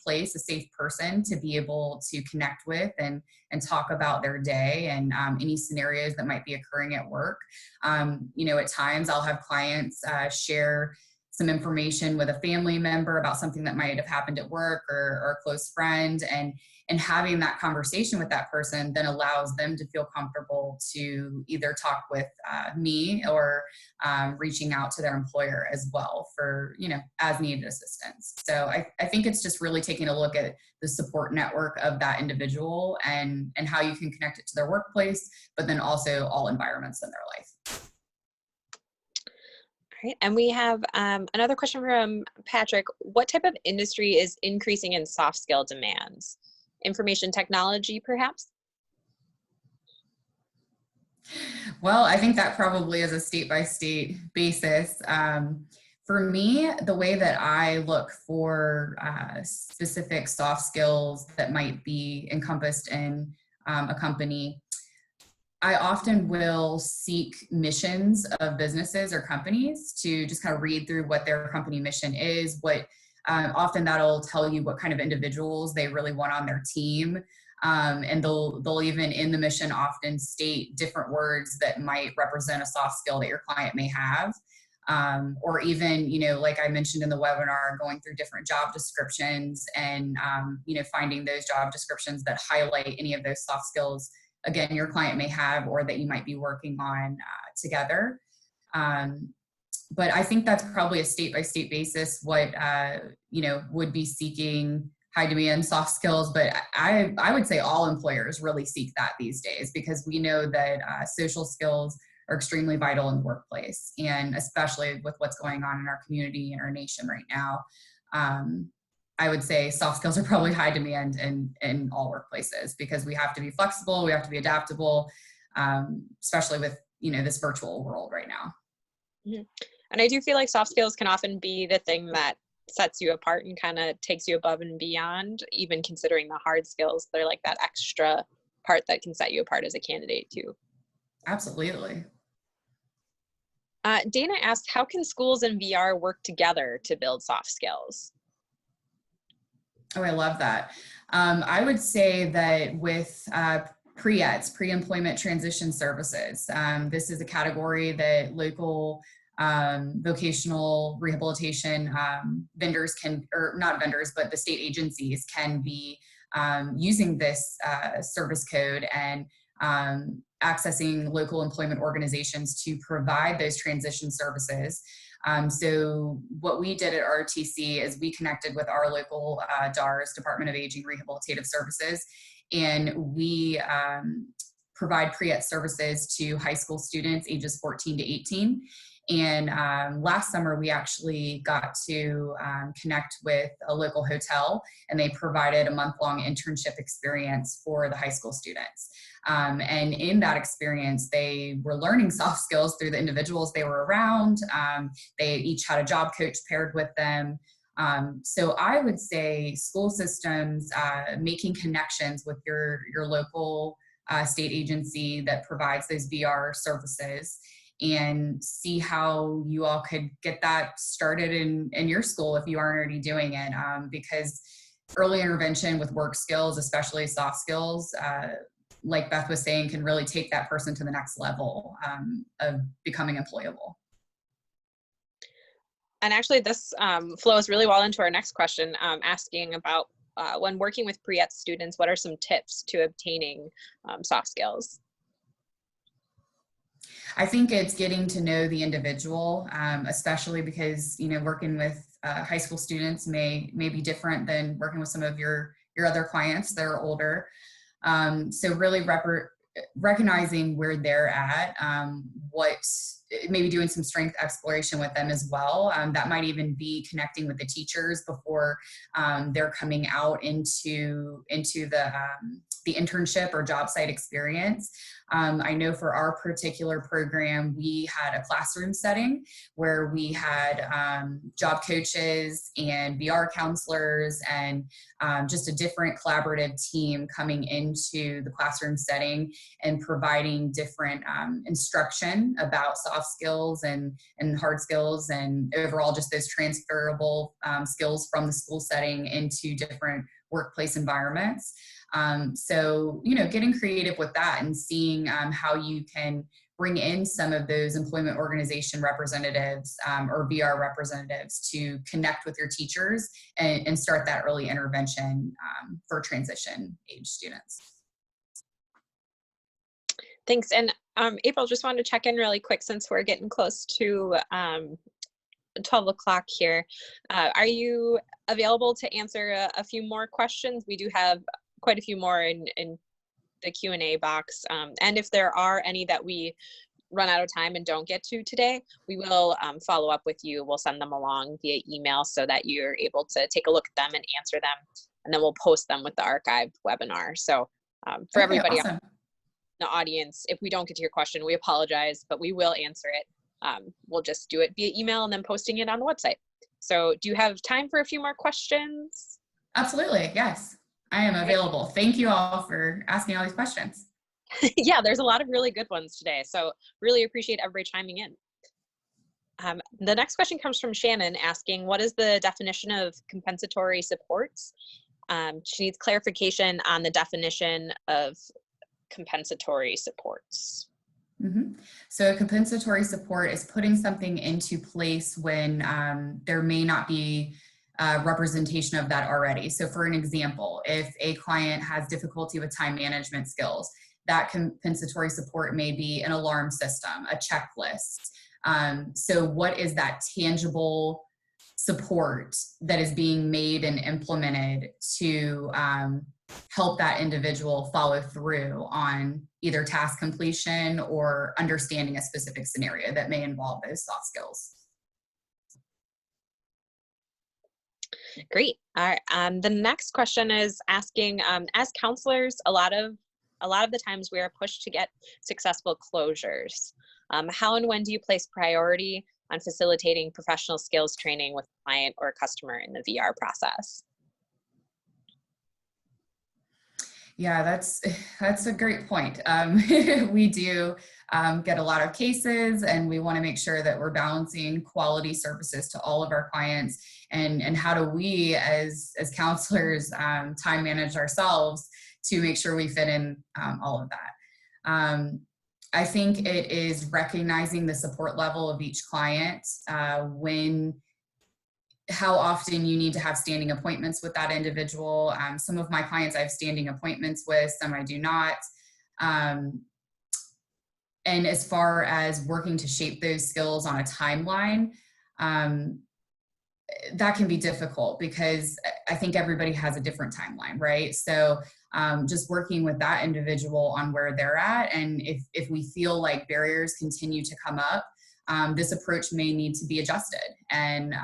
place, a safe person to be able to connect with and talk about their day and any scenarios that might be occurring at work. At times I'll have clients share some information with a family member about something that might have happened at work, or a close friend, and having that conversation with that person then allows them to feel comfortable to either talk with me, or reaching out to their employer as well for, as needed assistance. So I think it's just really taking a look at the support network of that individual, and how you can connect it to their workplace, but then also all environments in their life. Right. And we have another question from Patrick. What type of industry is increasing in soft skill demands? Information technology, perhaps? Well, I think that probably is a state-by-state basis. For me, the way that I look for specific soft skills that might be encompassed in a company, I often will seek missions of businesses or companies to just kind of read through what their company mission is, often that'll tell you what kind of individuals they really want on their team. And they'll even in the mission often state different words that might represent a soft skill that your client may have. Or even, like I mentioned in the webinar, going through different job descriptions and, finding those job descriptions that highlight any of those soft skills, again, your client may have, or that you might be working on together. But I think that's probably a state-by-state basis, what, would be seeking high demand soft skills. But I would say all employers really seek that these days, because we know that social skills are extremely vital in the workplace, and especially with what's going on in our community and our nation right now. I would say soft skills are probably high demand in all workplaces, because we have to be flexible, we have to be adaptable, especially with, this virtual world right now. Mm-hmm. And I do feel like soft skills can often be the thing that sets you apart and kind of takes you above and beyond, even considering the hard skills. They're like that extra part that can set you apart as a candidate too. Absolutely. Dana asked, how can schools and VR work together to build soft skills? Oh, I love that. I would say that with pre-ETS, pre-employment transition services, this is a category that local vocational rehabilitation vendors can, or not vendors, but the state agencies can be using this service code and accessing local employment organizations to provide those transition services. So what we did at RTC is we connected with our local DARS, Department of Aging Rehabilitative Services, and we provide pre-ETS services to high school students ages 14 to 18. And last summer, we actually got to connect with a local hotel, and they provided a month-long internship experience for the high school students. And in that experience, they were learning soft skills through the individuals they were around. They each had a job coach paired with them. So I would say school systems making connections with your local state agency that provides those VR services, and see how you all could get that started in your school if you aren't already doing it. Because early intervention with work skills, especially soft skills, like Beth was saying, can really take that person to the next level of becoming employable. And actually this flows really well into our next question, asking about when working with pre-ETS students, what are some tips to obtaining soft skills? I think it's getting to know the individual, especially because, working with high school students may be different than working with some of your other clients that are older. So really recognizing where they're at, maybe doing some strength exploration with them as well. That might even be connecting with the teachers before they're coming out into the internship or job site experience. I know for our particular program, we had a classroom setting where we had job coaches and VR counselors and just a different collaborative team coming into the classroom setting and providing different instruction about soft skills and hard skills, and overall just those transferable skills from the school setting into different workplace environments. So, getting creative with that and seeing how you can bring in some of those employment organization representatives or VR representatives to connect with your teachers and start that early intervention for transition age students. Thanks. And April, just wanted to check in really quick since we're getting close to 12 o'clock here. Are you available to answer a few more questions? We do have quite a few more in the Q&A box. And if there are any that we run out of time and don't get to today, we will follow up with you. We'll send them along via email so that you're able to take a look at them and answer them. And then we'll post them with the archived webinar. So for everybody awesome. in the audience, if we don't get to your question, we apologize, but we will answer it. We'll just do it via email and then posting it on the website. So do you have time for a few more questions? Absolutely, yes. I am available. Thank you all for asking all these questions. Yeah, there's a lot of really good ones today. So really appreciate everybody chiming in. The next question comes from Shannon asking, what is the definition of compensatory supports? She needs clarification on the definition of compensatory supports. So a compensatory support is putting something into place when there may not be representation of that already. So for an example, if a client has difficulty with time management skills, that compensatory support may be an alarm system, a checklist. So what is that tangible support that is being made and implemented to help that individual follow through on either task completion or understanding a specific scenario that may involve those soft skills? Great. All right. The next question is asking, as counselors, a lot of the times we are pushed to get successful closures. How and when do you place priority on facilitating professional skills training with a client or customer in the VR process? Yeah, that's a great point. We do get a lot of cases, and we want to make sure that we're balancing quality services to all of our clients. And how do we, as counselors, time manage ourselves to make sure we fit in all of that. I think it is recognizing the support level of each client, how often you need to have standing appointments with that individual. Some of my clients I have standing appointments with, some I do not. And as far as working to shape those skills on a timeline, that can be difficult because I think everybody has a different timeline, right? So just working with that individual on where they're at, and if we feel like barriers continue to come up, this approach may need to be adjusted. And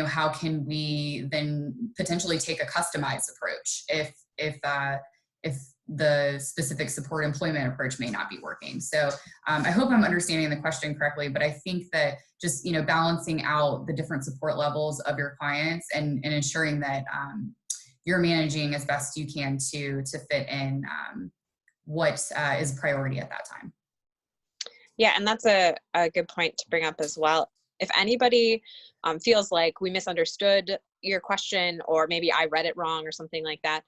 how can we then potentially take a customized approach if the specific support employment approach may not be working? So I hope I'm understanding the question correctly, but I think that just balancing out the different support levels of your clients and ensuring that you're managing as best you can to fit in what is a priority at that time. Yeah, and that's a good point to bring up as well. If anybody feels like we misunderstood your question, or maybe I read it wrong or something like that,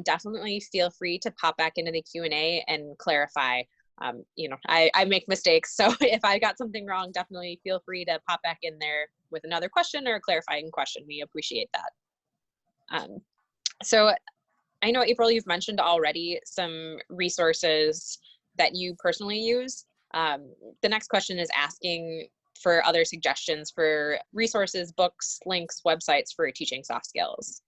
definitely feel free to pop back into the Q&A and clarify. I make mistakes, so if I got something wrong, definitely feel free to pop back in there with another question or a clarifying question. We appreciate that. So I know, April, you've mentioned already some resources that you personally use. The next question is asking for other suggestions for resources, books, links, websites for teaching soft skills.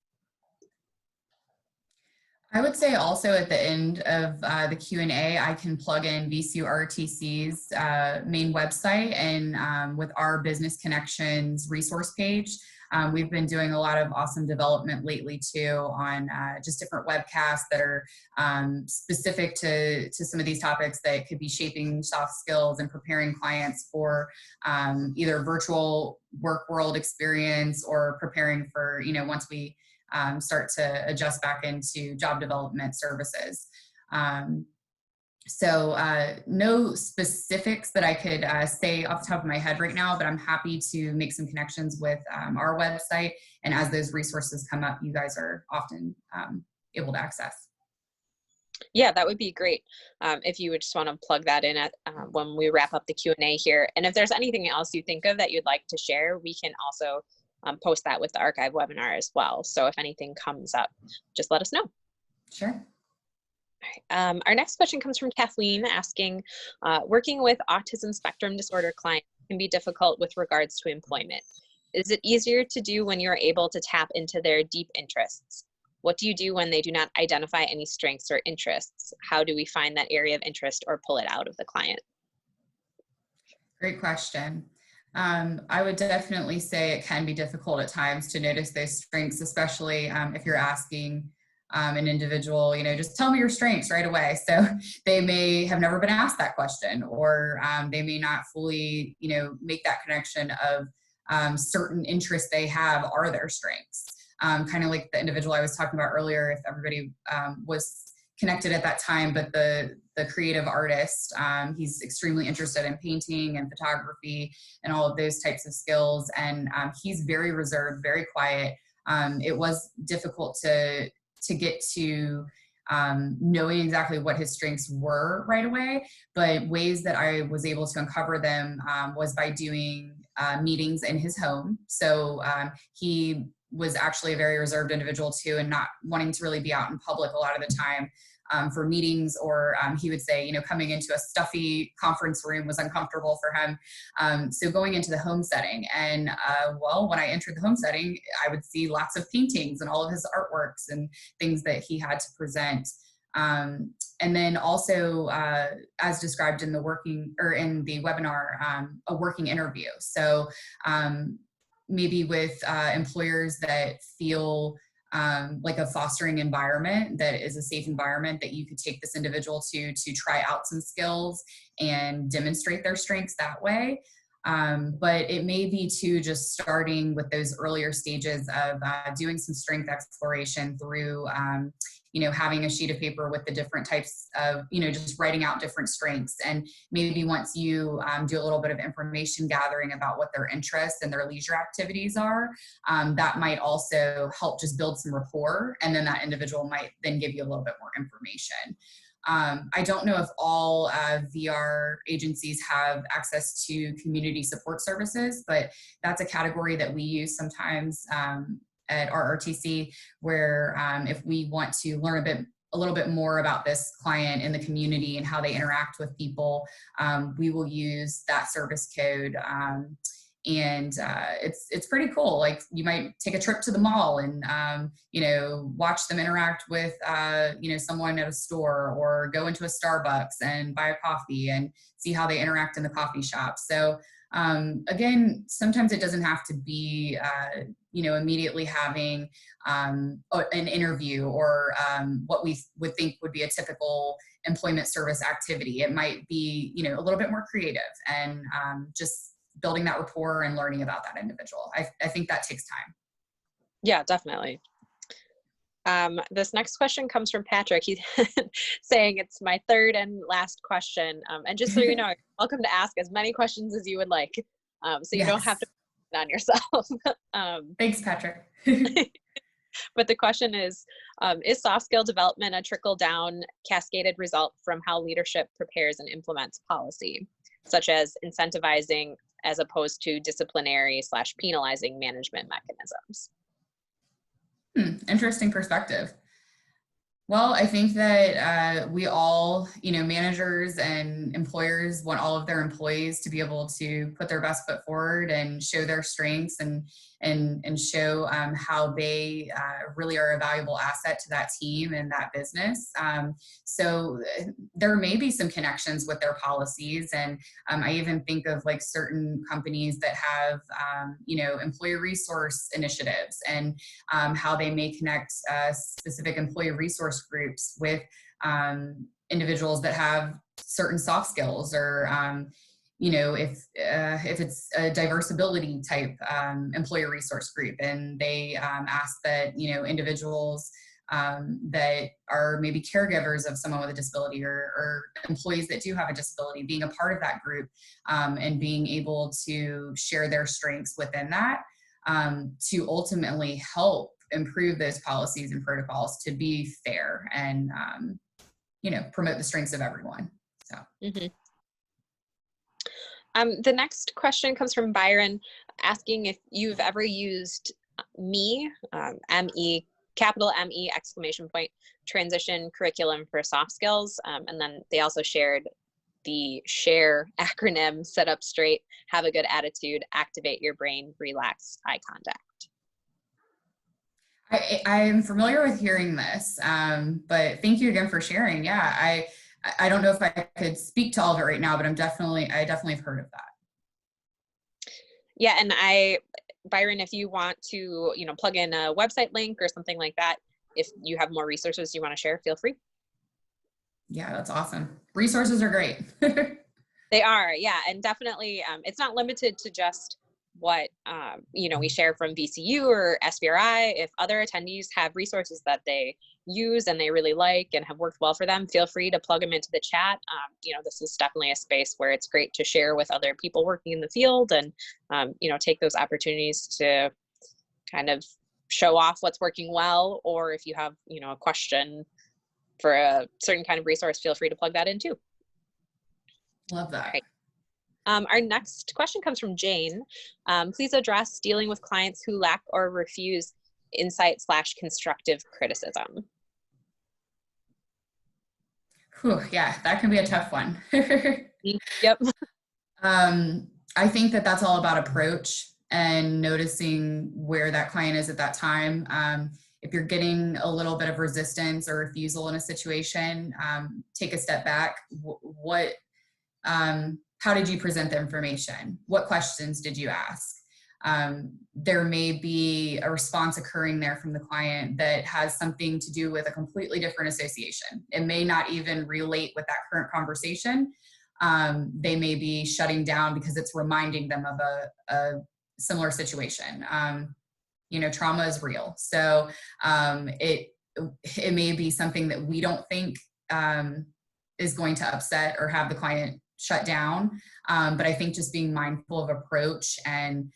I would say also at the end of the Q&A, I can plug in VCU-ROTC's main website, and with our Business Connections resource page. We've been doing a lot of awesome development lately too on just different webcasts that are specific to some of these topics that could be shaping soft skills and preparing clients for either virtual work world experience or preparing for, once we start to adjust back into job development services. So no specifics that I could say off the top of my head right now, but I'm happy to make some connections with our website. And as those resources come up, you guys are often able to access. Yeah, that would be great. If you would just want to plug that in at when we wrap up the Q&A here. And if there's anything else you think of that you'd like to share, we can also post that with the archive webinar as well. So if anything comes up, just let us know. Sure. Our next question comes from Kathleen asking, working with autism spectrum disorder clients can be difficult with regards to employment. Is it easier to do when you're able to tap into their deep interests? What do you do when they do not identify any strengths or interests? How do we find that area of interest or pull it out of the client? Great question. I would definitely say it can be difficult at times to notice those strengths, especially if you're asking an individual, just tell me your strengths right away. So they may have never been asked that question, or they may not fully, make that connection of certain interests they have are their strengths. Kind of like the individual I was talking about earlier, if everybody was connected at that time, but the creative artist, he's extremely interested in painting and photography and all of those types of skills. And he's very reserved, very quiet. It was difficult to get to knowing exactly what his strengths were right away, but ways that I was able to uncover them was by doing meetings in his home. So he was actually a very reserved individual too, and not wanting to really be out in public a lot of the time for meetings, or he would say, coming into a stuffy conference room was uncomfortable for him. So going into the home setting, and well, when I entered the home setting, I would see lots of paintings and all of his artworks and things that he had to present. And then also, as described in the webinar, a working interview. So maybe with employers that feel like a fostering environment that is a safe environment that you could take this individual to try out some skills and demonstrate their strengths that way. But it may be too just starting with those earlier stages of doing some strength exploration through having a sheet of paper with the different types of, just writing out different strengths. And maybe once you do a little bit of information gathering about what their interests and their leisure activities are, that might also help just build some rapport. And then that individual might then give you a little bit more information. I don't know if all VR agencies have access to community support services, but that's a category that we use sometimes at RRTC, where if we want to learn a little bit more about this client in the community and how they interact with people, we will use that service code. And it's pretty cool. Like, you might take a trip to the mall and, watch them interact with, someone at a store, or go into a Starbucks and buy a coffee and see how they interact in the coffee shop. So again, sometimes it doesn't have to be, immediately having an interview or what we would think would be a typical employment service activity. It might be, a little bit more creative, and just building that rapport and learning about that individual. I think that takes time. Yeah, definitely. This next question comes from Patrick. He's saying it's my third and last question. And just so you know, you're welcome to ask as many questions as you would like. So you don't have to put it on yourself. Thanks, Patrick. But the question is soft skill development a trickle down cascaded result from how leadership prepares and implements policy, such as incentivizing as opposed to disciplinary/penalizing management mechanisms? Interesting perspective. Well, I think that we all, managers and employers want all of their employees to be able to put their best foot forward and show their strengths and show how they really are a valuable asset to that team and that business. So there may be some connections with their policies. And I even think of like certain companies that have, employee resource initiatives, and how they may connect specific employee resource groups with individuals that have certain soft skills, or if it's a diversibility type employee resource group, and they ask that individuals that are maybe caregivers of someone with a disability, or employees that do have a disability, being a part of that group, and being able to share their strengths within that, to ultimately help improve those policies and protocols to be fair and promote the strengths of everyone. So. Mm-hmm. The next question comes from Byron, asking if you've ever used ME, M-E, capital M-E, exclamation point, transition curriculum for soft skills. And then they also shared the SHARE acronym: sit up straight, have a good attitude, activate your brain, relax, eye contact. I'm familiar with hearing this, but thank you again for sharing. Yeah, I don't know if I could speak to all of it right now, but I definitely have heard of that. Yeah, and Byron, if you want to, plug in a website link or something like that, if you have more resources you want to share, feel free. Yeah, that's awesome. Resources are great. They are, yeah, and definitely, it's not limited to just what we share from VCU or SBRI. If other attendees have resources that they use and they really like and have worked well for them, feel free to plug them into the chat. This is definitely a space where it's great to share with other people working in the field, and take those opportunities to kind of show off what's working well, or if you have a question for a certain kind of resource, feel free to plug that in too. Love that. Right. Our next question comes from Jane. Please address dealing with clients who lack or refuse insight/constructive criticism. Whew, yeah, that can be a tough one. Yep. I think that's all about approach and noticing where that client is at that time. If you're getting a little bit of resistance or refusal in a situation, take a step back. How did you present the information? What questions did you ask? There may be a response occurring there from the client that has something to do with a completely different association. It may not even relate with that current conversation. They may be shutting down because it's reminding them of a similar situation. Trauma is real. So it may be something that we don't think is going to upset or have the client shut down. But I think just being mindful of approach, and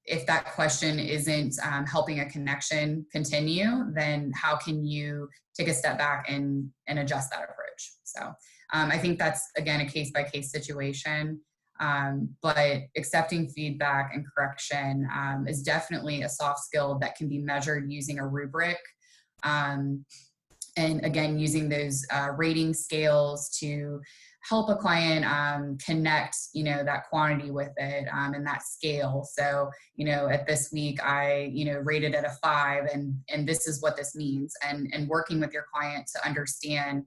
if that question isn't helping a connection continue, then how can you take a step back and adjust that approach? So I think that's, again, a case-by-case situation. But accepting feedback and correction is definitely a soft skill that can be measured using a rubric. And again, using those rating scales to help a client connect, that quantity with it and that scale. So, at this week, I, rated at a 5, and this is what this means, and working with your client to understand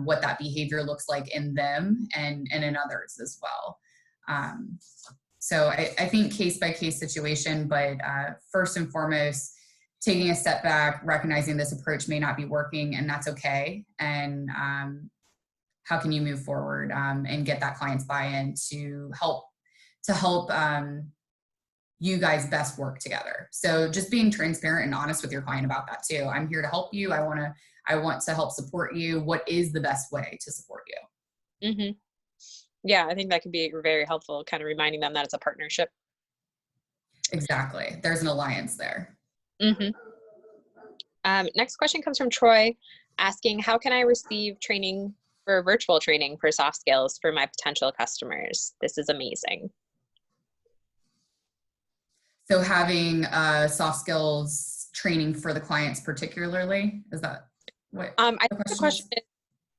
what that behavior looks like in them and in others as well. So I think case-by-case situation, but first and foremost, taking a step back, recognizing this approach may not be working, and that's okay. And how can you move forward and get that client's buy-in to help you guys best work together? So just being transparent and honest with your client about that too. I'm here to help you. I want to help support you. What is the best way to support you? Mm-hmm. Yeah, I think that could be very helpful, kind of reminding them that it's a partnership. Exactly. There's an alliance there. Mm-hmm. Next question comes from Troy, asking, how can I receive training for virtual training for soft skills for my potential customers? This is amazing. So having soft skills training for the clients particularly, is that what I think the question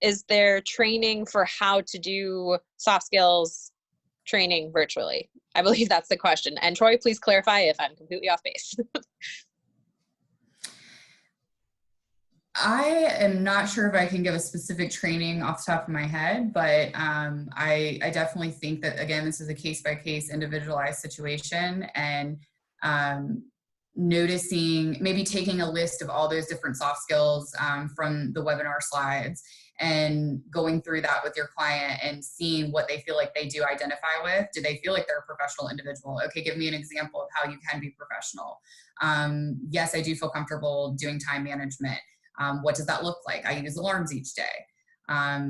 is there training for how to do soft skills training virtually? I believe that's the question. And Troy, please clarify if I'm completely off base. I am not sure if I can give a specific training off the top of my head, but I definitely think that, again, this is a case-by-case individualized situation, and noticing, maybe taking a list of all those different soft skills from the webinar slides and going through that with your client and seeing what they feel like they do identify with. Do they feel like they're a professional individual? Okay, give me an example of how you can be professional. Yes, I do feel comfortable doing time management. What does that look like? I use alarms each day. How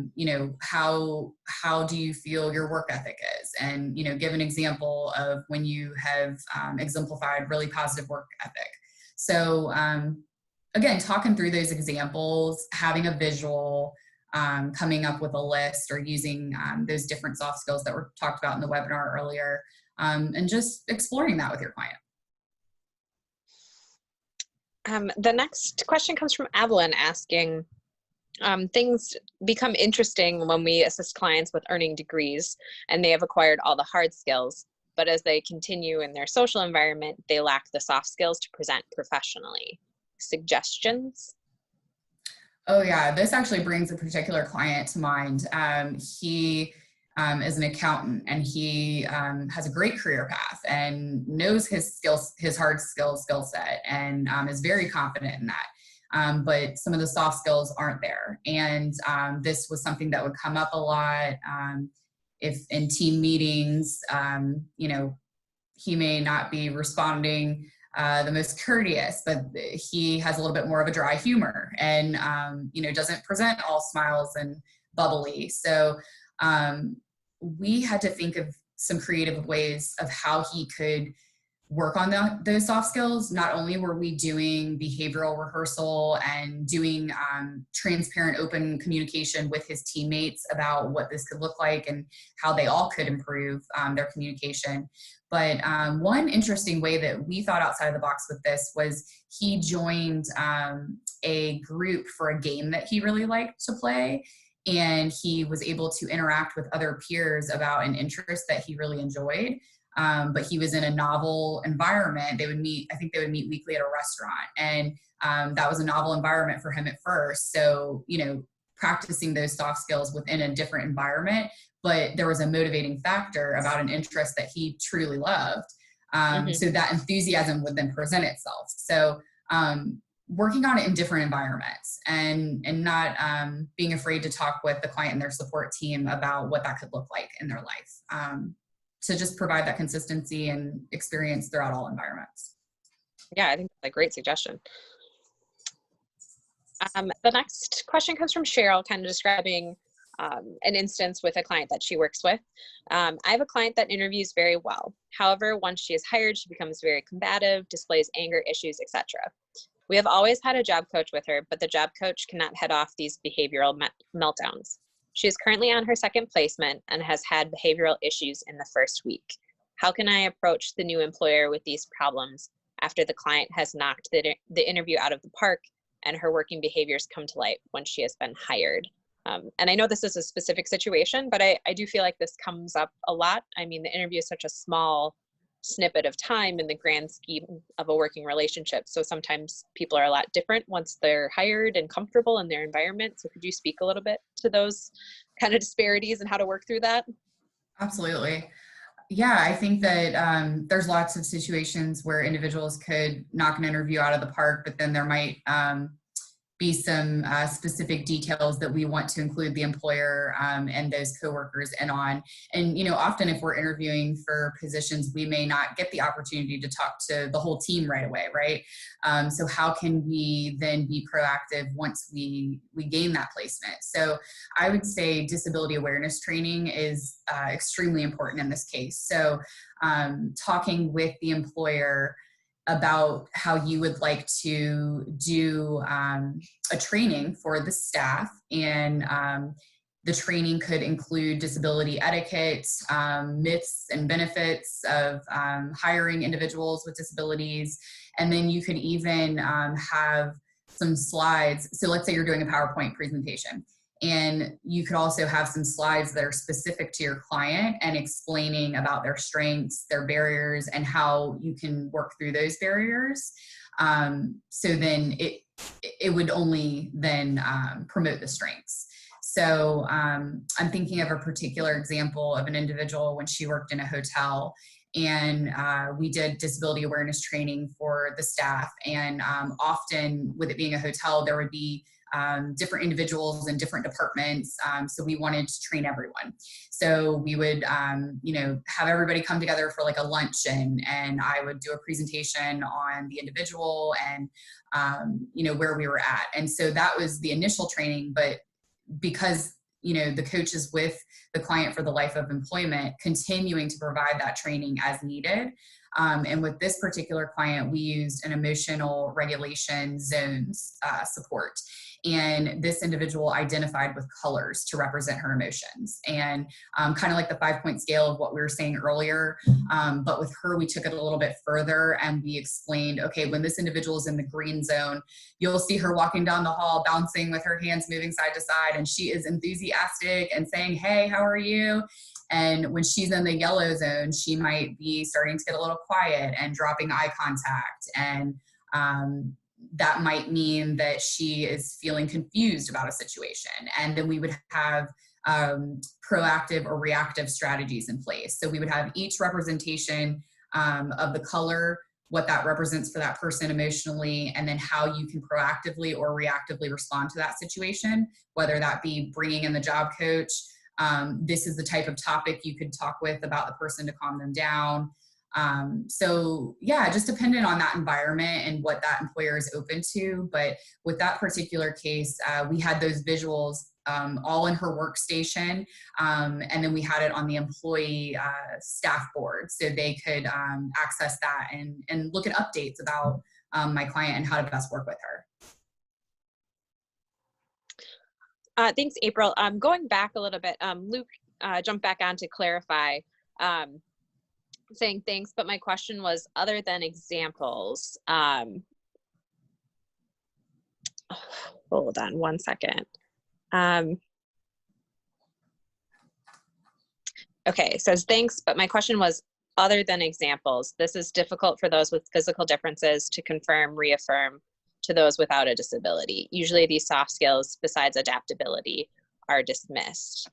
do you feel your work ethic is? And, give an example of when you have exemplified really positive work ethic. So again, talking through those examples, having a visual, coming up with a list or using those different soft skills that were talked about in the webinar earlier, and just exploring that with your client. The next question comes from Evelyn asking, things become interesting when we assist clients with earning degrees and they have acquired all the hard skills, but as they continue in their social environment, they lack the soft skills to present professionally. Suggestions? Oh yeah, this actually brings a particular client to mind. He is an accountant, and he has a great career path and knows his skills, his hard skills skill set, and is very confident in that. But some of the soft skills aren't there. And this was something that would come up a lot if in team meetings, you know, he may not be responding the most courteous, but he has a little bit more of a dry humor, and you know, doesn't present all smiles and bubbly. So we had to think of some creative ways of how he could work on those soft skills. Not only were we doing behavioral rehearsal and doing transparent, open communication with his teammates about what this could look like and how they all could improve their communication, but one interesting way that we thought outside of the box with this was he joined a group for a game that he really liked to play. And he was able to interact with other peers about an interest that he really enjoyed. But he was in a novel environment. They would meet, I think they would meet weekly at a restaurant. And that was a novel environment for him at first. So, you know, practicing those soft skills within a different environment, but there was a motivating factor about an interest that he truly loved. So that enthusiasm would then present itself. So working on it in different environments, and not being afraid to talk with the client and their support team about what that could look like in their life, to just provide that consistency and experience throughout all environments. Yeah, I think that's a great suggestion. The next question comes from Cheryl, kind of describing an instance with a client that she works with. I have a client that interviews very well. However, once she is hired, she becomes very combative, displays anger issues, etc. We have always had a job coach with her, but the job coach cannot head off these behavioral meltdowns. She is currently on her second placement and has had behavioral issues in the first week. How can I approach the new employer with these problems after the client has knocked the interview out of the park and her working behaviors come to light when she has been hired? And I know this is a specific situation, but I do feel like this comes up a lot. I mean, the interview is such a small snippet of time in the grand scheme of a working relationship. So sometimes people are a lot different once they're hired and comfortable in their environment. So could you speak a little bit to those kind of disparities and how to work through that? Absolutely. Yeah, I think that there's lots of situations where individuals could knock an interview out of the park, but then there might be some specific details that we want to include the employer and those coworkers in on. And, you know, often if we're interviewing for positions, we may not get the opportunity to talk to the whole team right away, right? So how can we then be proactive once we gain that placement? So I would say disability awareness training is extremely important in this case. So talking with the employer about how you would like to do a training for the staff, and the training could include disability etiquette, myths and benefits of hiring individuals with disabilities. And then you could even have some slides. So let's say you're doing a PowerPoint presentation, and you could also have some slides that are specific to your client and explaining about their strengths, their barriers, and how you can work through those barriers. So then it would only then promote the strengths. So I'm thinking of a particular example of an individual when she worked in a hotel, and we did disability awareness training for the staff. And often with it being a hotel, there would be different individuals in different departments. So we wanted to train everyone. So we would, you know, have everybody come together for like a luncheon, and I would do a presentation on the individual and, you know, where we were at. And so that was the initial training, but because, you know, the coach is with the client for the life of employment, continuing to provide that training as needed, And with this particular client, we used an emotional regulation zones support. And this individual identified with colors to represent her emotions. And kind of like the 5-point scale of what we were saying earlier. But with her, we took it a little bit further and we explained, okay, when this individual is in the green zone, you'll see her walking down the hall, bouncing with her hands moving side to side. And she is enthusiastic and saying, hey, how are you? And when she's in the yellow zone, she might be starting to get a little quiet and dropping eye contact. And that might mean that she is feeling confused about a situation. And then we would have proactive or reactive strategies in place. So we would have each representation of the color, what that represents for that person emotionally, and then how you can proactively or reactively respond to that situation, whether that be bringing in the job coach. This is the type of topic you could talk with about the person to calm them down. So yeah, just dependent on that environment and what that employer is open to. But with that particular case, we had those visuals all in her workstation. And then we had it on the employee staff board so they could access that and look at updates about my client and how to best work with her. Thanks, April. Going back a little bit, Luke jumped back on to clarify, saying thanks, but my question was, other than examples, hold on one second. Okay, it says thanks, but my question was, other than examples, this is difficult for those with physical differences to confirm, reaffirm to those without a disability. Usually these soft skills, besides adaptability, are dismissed.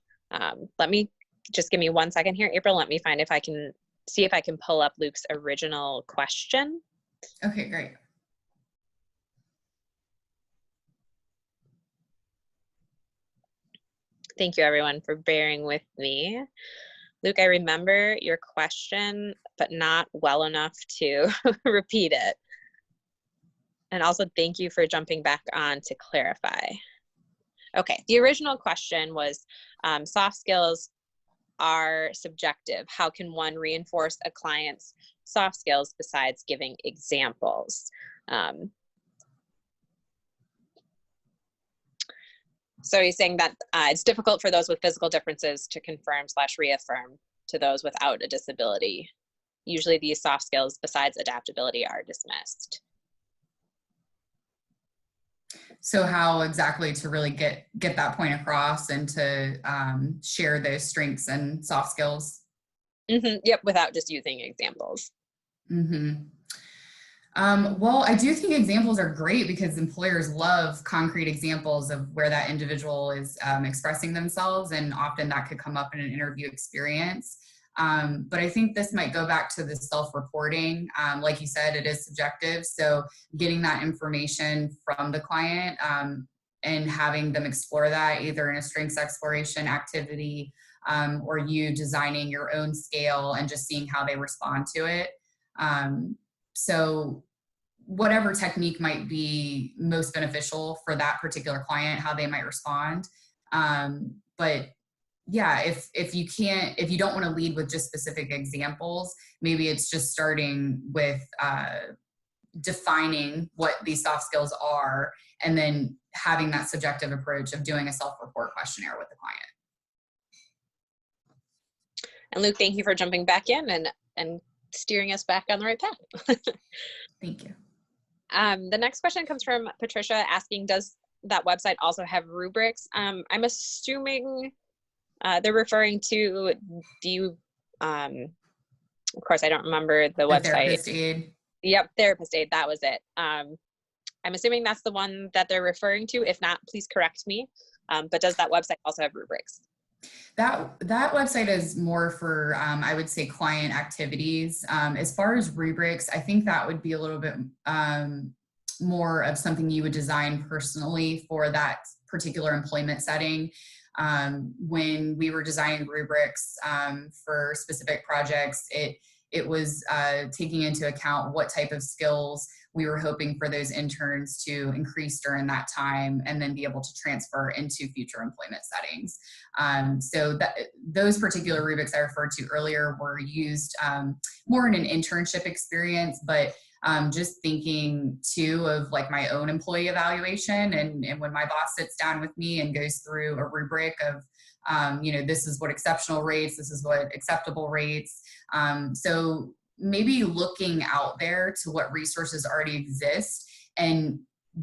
Let me just give me 1 second here, April. Let me find if I can see if I can pull up Luke's original question. Okay, great. Thank you everyone for bearing with me. Luke, I remember your question, but not well enough to repeat it. And also thank you for jumping back on to clarify. Okay, the original question was, soft skills are subjective. How can one reinforce a client's soft skills besides giving examples? So he's saying that it's difficult for those with physical differences to confirm / reaffirm to those without a disability. Usually these soft skills besides adaptability are dismissed. So how exactly to really get that point across and to share those strengths and soft skills? Mm-hmm. Yep, without just using examples. Mm-hmm. Well, I do think examples are great because employers love concrete examples of where that individual is expressing themselves, and often that could come up in an interview experience. But I think this might go back to the self-reporting. Like you said, it is subjective. So getting that information from the client and having them explore that either in a strengths exploration activity or you designing your own scale and just seeing how they respond to it. So whatever technique might be most beneficial for that particular client, how they might respond. But yeah, if you don't want to lead with just specific examples, maybe it's just starting with defining what these soft skills are and then having that subjective approach of doing a self-report questionnaire with the client. And Luke, thank you for jumping back in and steering us back on the right path. Thank you. The next question comes from Patricia asking, does that website also have rubrics? I'm assuming they're referring to, of course, I don't remember the website. Therapist Aid. Yep, Therapist Aid, that was it. I'm assuming that's the one that they're referring to. If not, please correct me. But does that website also have rubrics? That website is more for, I would say, client activities. As far as rubrics, I think that would be a little bit more of something you would design personally for that particular employment setting. When we were designing rubrics for specific projects, it was taking into account what type of skills we were hoping for those interns to increase during that time and then be able to transfer into future employment settings. So those particular rubrics I referred to earlier were used more in an internship experience, but just thinking too of like my own employee evaluation, and when my boss sits down with me and goes through a rubric of, this is what exceptional rates, this is what acceptable rates. So maybe looking out there to what resources already exist and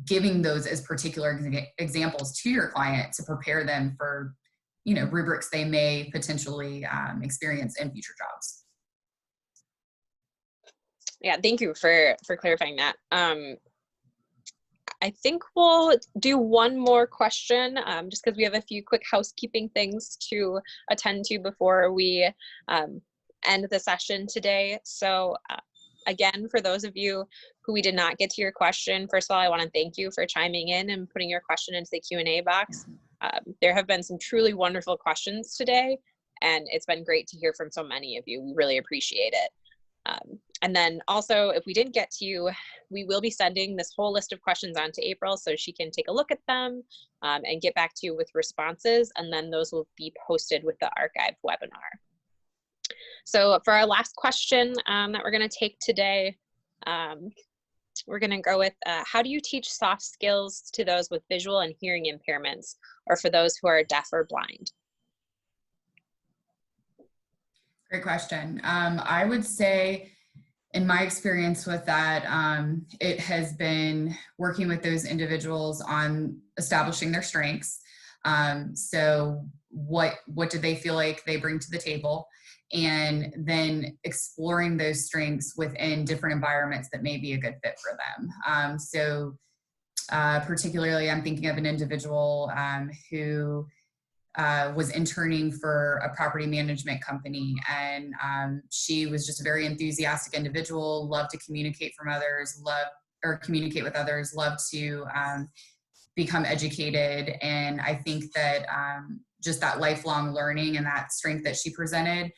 giving those as particular examples to your client to prepare them for, rubrics they may potentially experience in future jobs. Yeah, thank you for clarifying that. I think we'll do one more question, just because we have a few quick housekeeping things to attend to before we end the session today. So again, for those of you who we did not get to your question, first of all, I want to thank you for chiming in and putting your question into the Q&A box. There have been some truly wonderful questions today, and it's been great to hear from so many of you. We really appreciate it. And then also, if we didn't get to you, we will be sending this whole list of questions on to April so she can take a look at them and get back to you with responses, and then those will be posted with the archived webinar. So for our last question that we're going to take today, we're going to go with, how do you teach soft skills to those with visual and hearing impairments, or for those who are deaf or blind? Great question. I would say, in my experience with that, it has been working with those individuals on establishing their strengths. So what do they feel like they bring to the table? And then exploring those strengths within different environments that may be a good fit for them. Particularly, I'm thinking of an individual who was interning for a property management company, and she was just a very enthusiastic individual, loved to communicate communicate with others, loved to become educated. And I think that just that lifelong learning and that strength that she presented,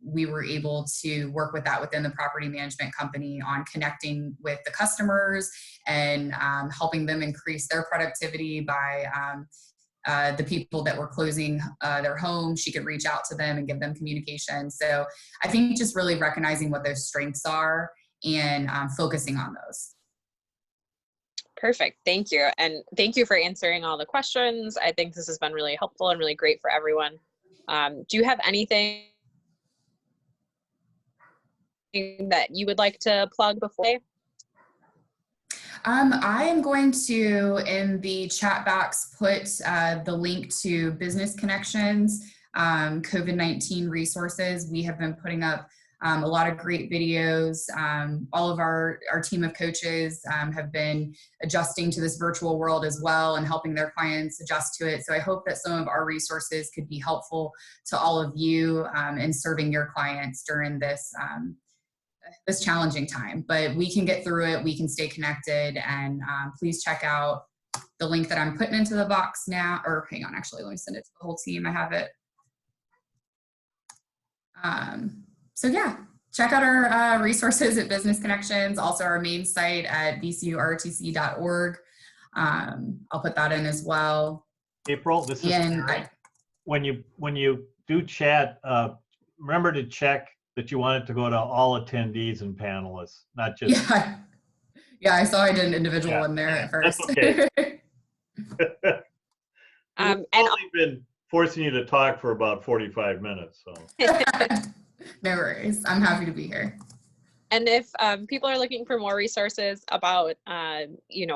we were able to work with that within the property management company on connecting with the customers and helping them increase their productivity by the people that were closing their home. She could reach out to them and give them communication. So I think just really recognizing what those strengths are and focusing on those. Perfect. Thank you. And thank you for answering all the questions. I think this has been really helpful and really great for everyone. Do you have anything that you would like to plug before? I am going to, in the chat box, put the link to Business Connections, COVID-19 resources. We have been putting up a lot of great videos. All of our team of coaches have been adjusting to this virtual world as well and helping their clients adjust to it. So I hope that some of our resources could be helpful to all of you in serving your clients during this this challenging time, but we can get through it. We can stay connected, and please check out the link that I'm putting into the box now, or hang on, actually, let me send it to the whole team. I have it. So yeah, check out our resources at Business Connections, also our main site at bcurtc.org. I'll put that in as well. April, this is Terry. When you do chat, remember to check that you want it to go to all attendees and panelists, not just. Yeah, I saw I did an individual in there at first. That's okay. I've only been forcing you to talk for about 45 minutes. So. No worries. I'm happy to be here. And if people are looking for more resources about,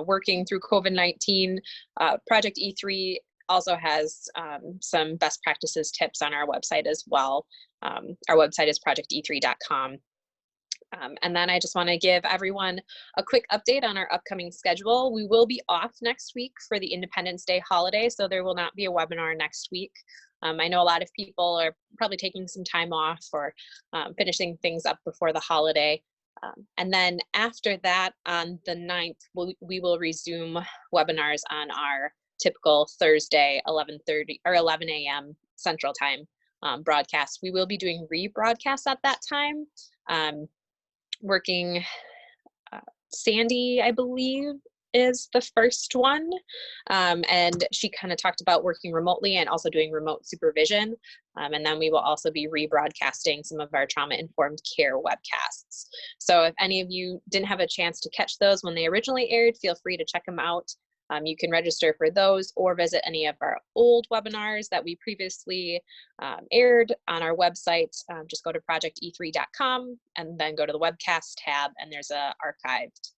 working through COVID-19, Project E3 also has some best practices tips on our website as well. Our website is projecte3.com. And then I just want to give everyone a quick update on our upcoming schedule. We will be off next week for the Independence Day holiday, so there will not be a webinar next week. I know a lot of people are probably taking some time off or finishing things up before the holiday. And then after that, on the 9th, we will resume webinars on our typical Thursday 11:30 or 11 a.m. Central Time broadcast. We will be doing rebroadcasts at that time, working Sandy, I believe, is the first one. And she kind of talked about working remotely and also doing remote supervision. And then we will also be rebroadcasting some of our trauma-informed care webcasts. So if any of you didn't have a chance to catch those when they originally aired, feel free to check them out. You can register for those or visit any of our old webinars that we previously aired on our website. Just go to projecte3.com and then go to the webcast tab, and there's a archived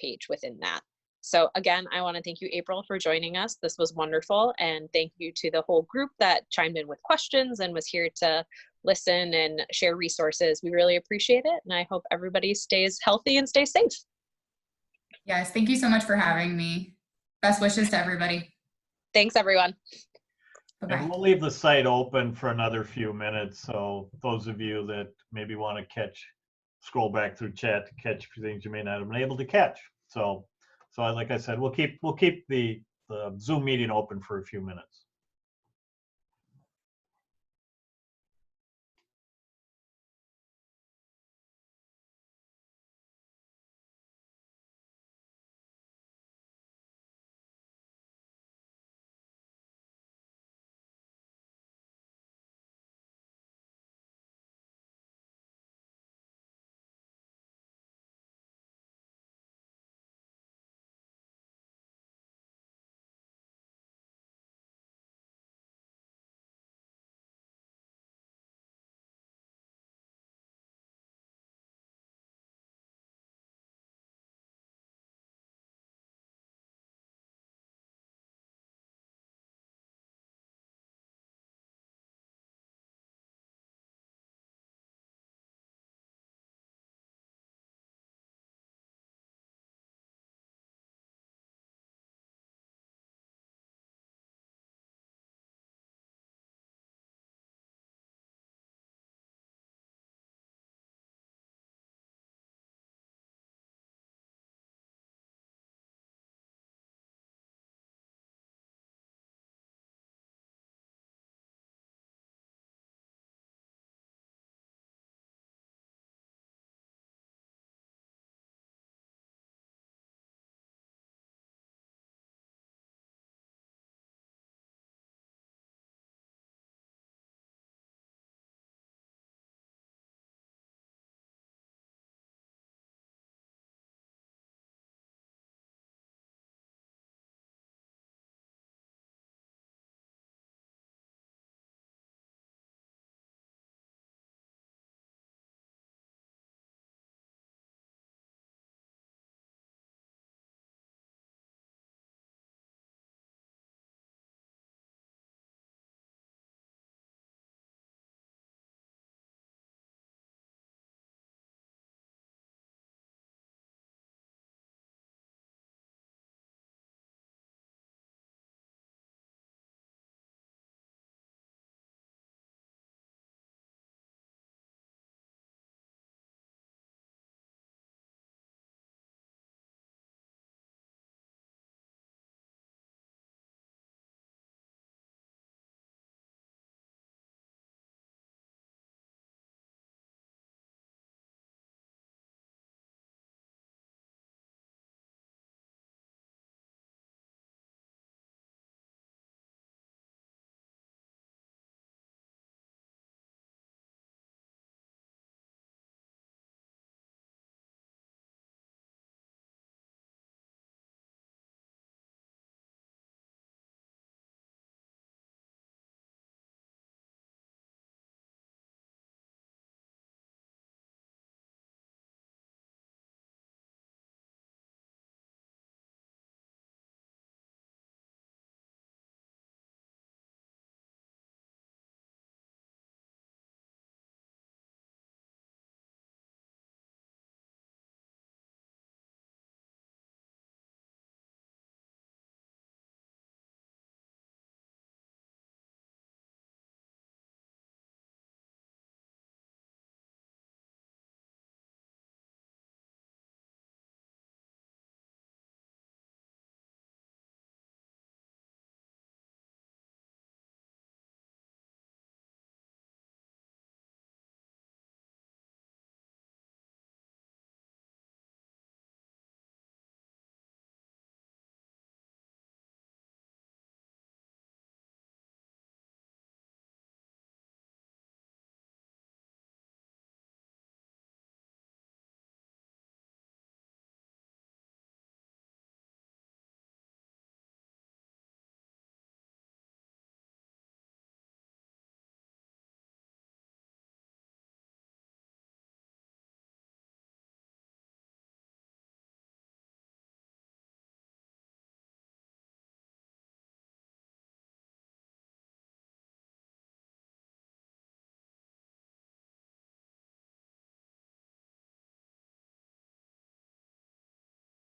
page within that. So again, I want to thank you, April, for joining us. This was wonderful. And thank you to the whole group that chimed in with questions and was here to listen and share resources. We really appreciate it. And I hope everybody stays healthy and stays safe. Yes, thank you so much for having me. Best wishes to everybody. Thanks, everyone. Bye-bye. And we'll leave the site open for another few minutes. So those of you that maybe want to scroll back through chat to catch things you may not have been able to catch. So like I said, we'll keep the Zoom meeting open for a few minutes.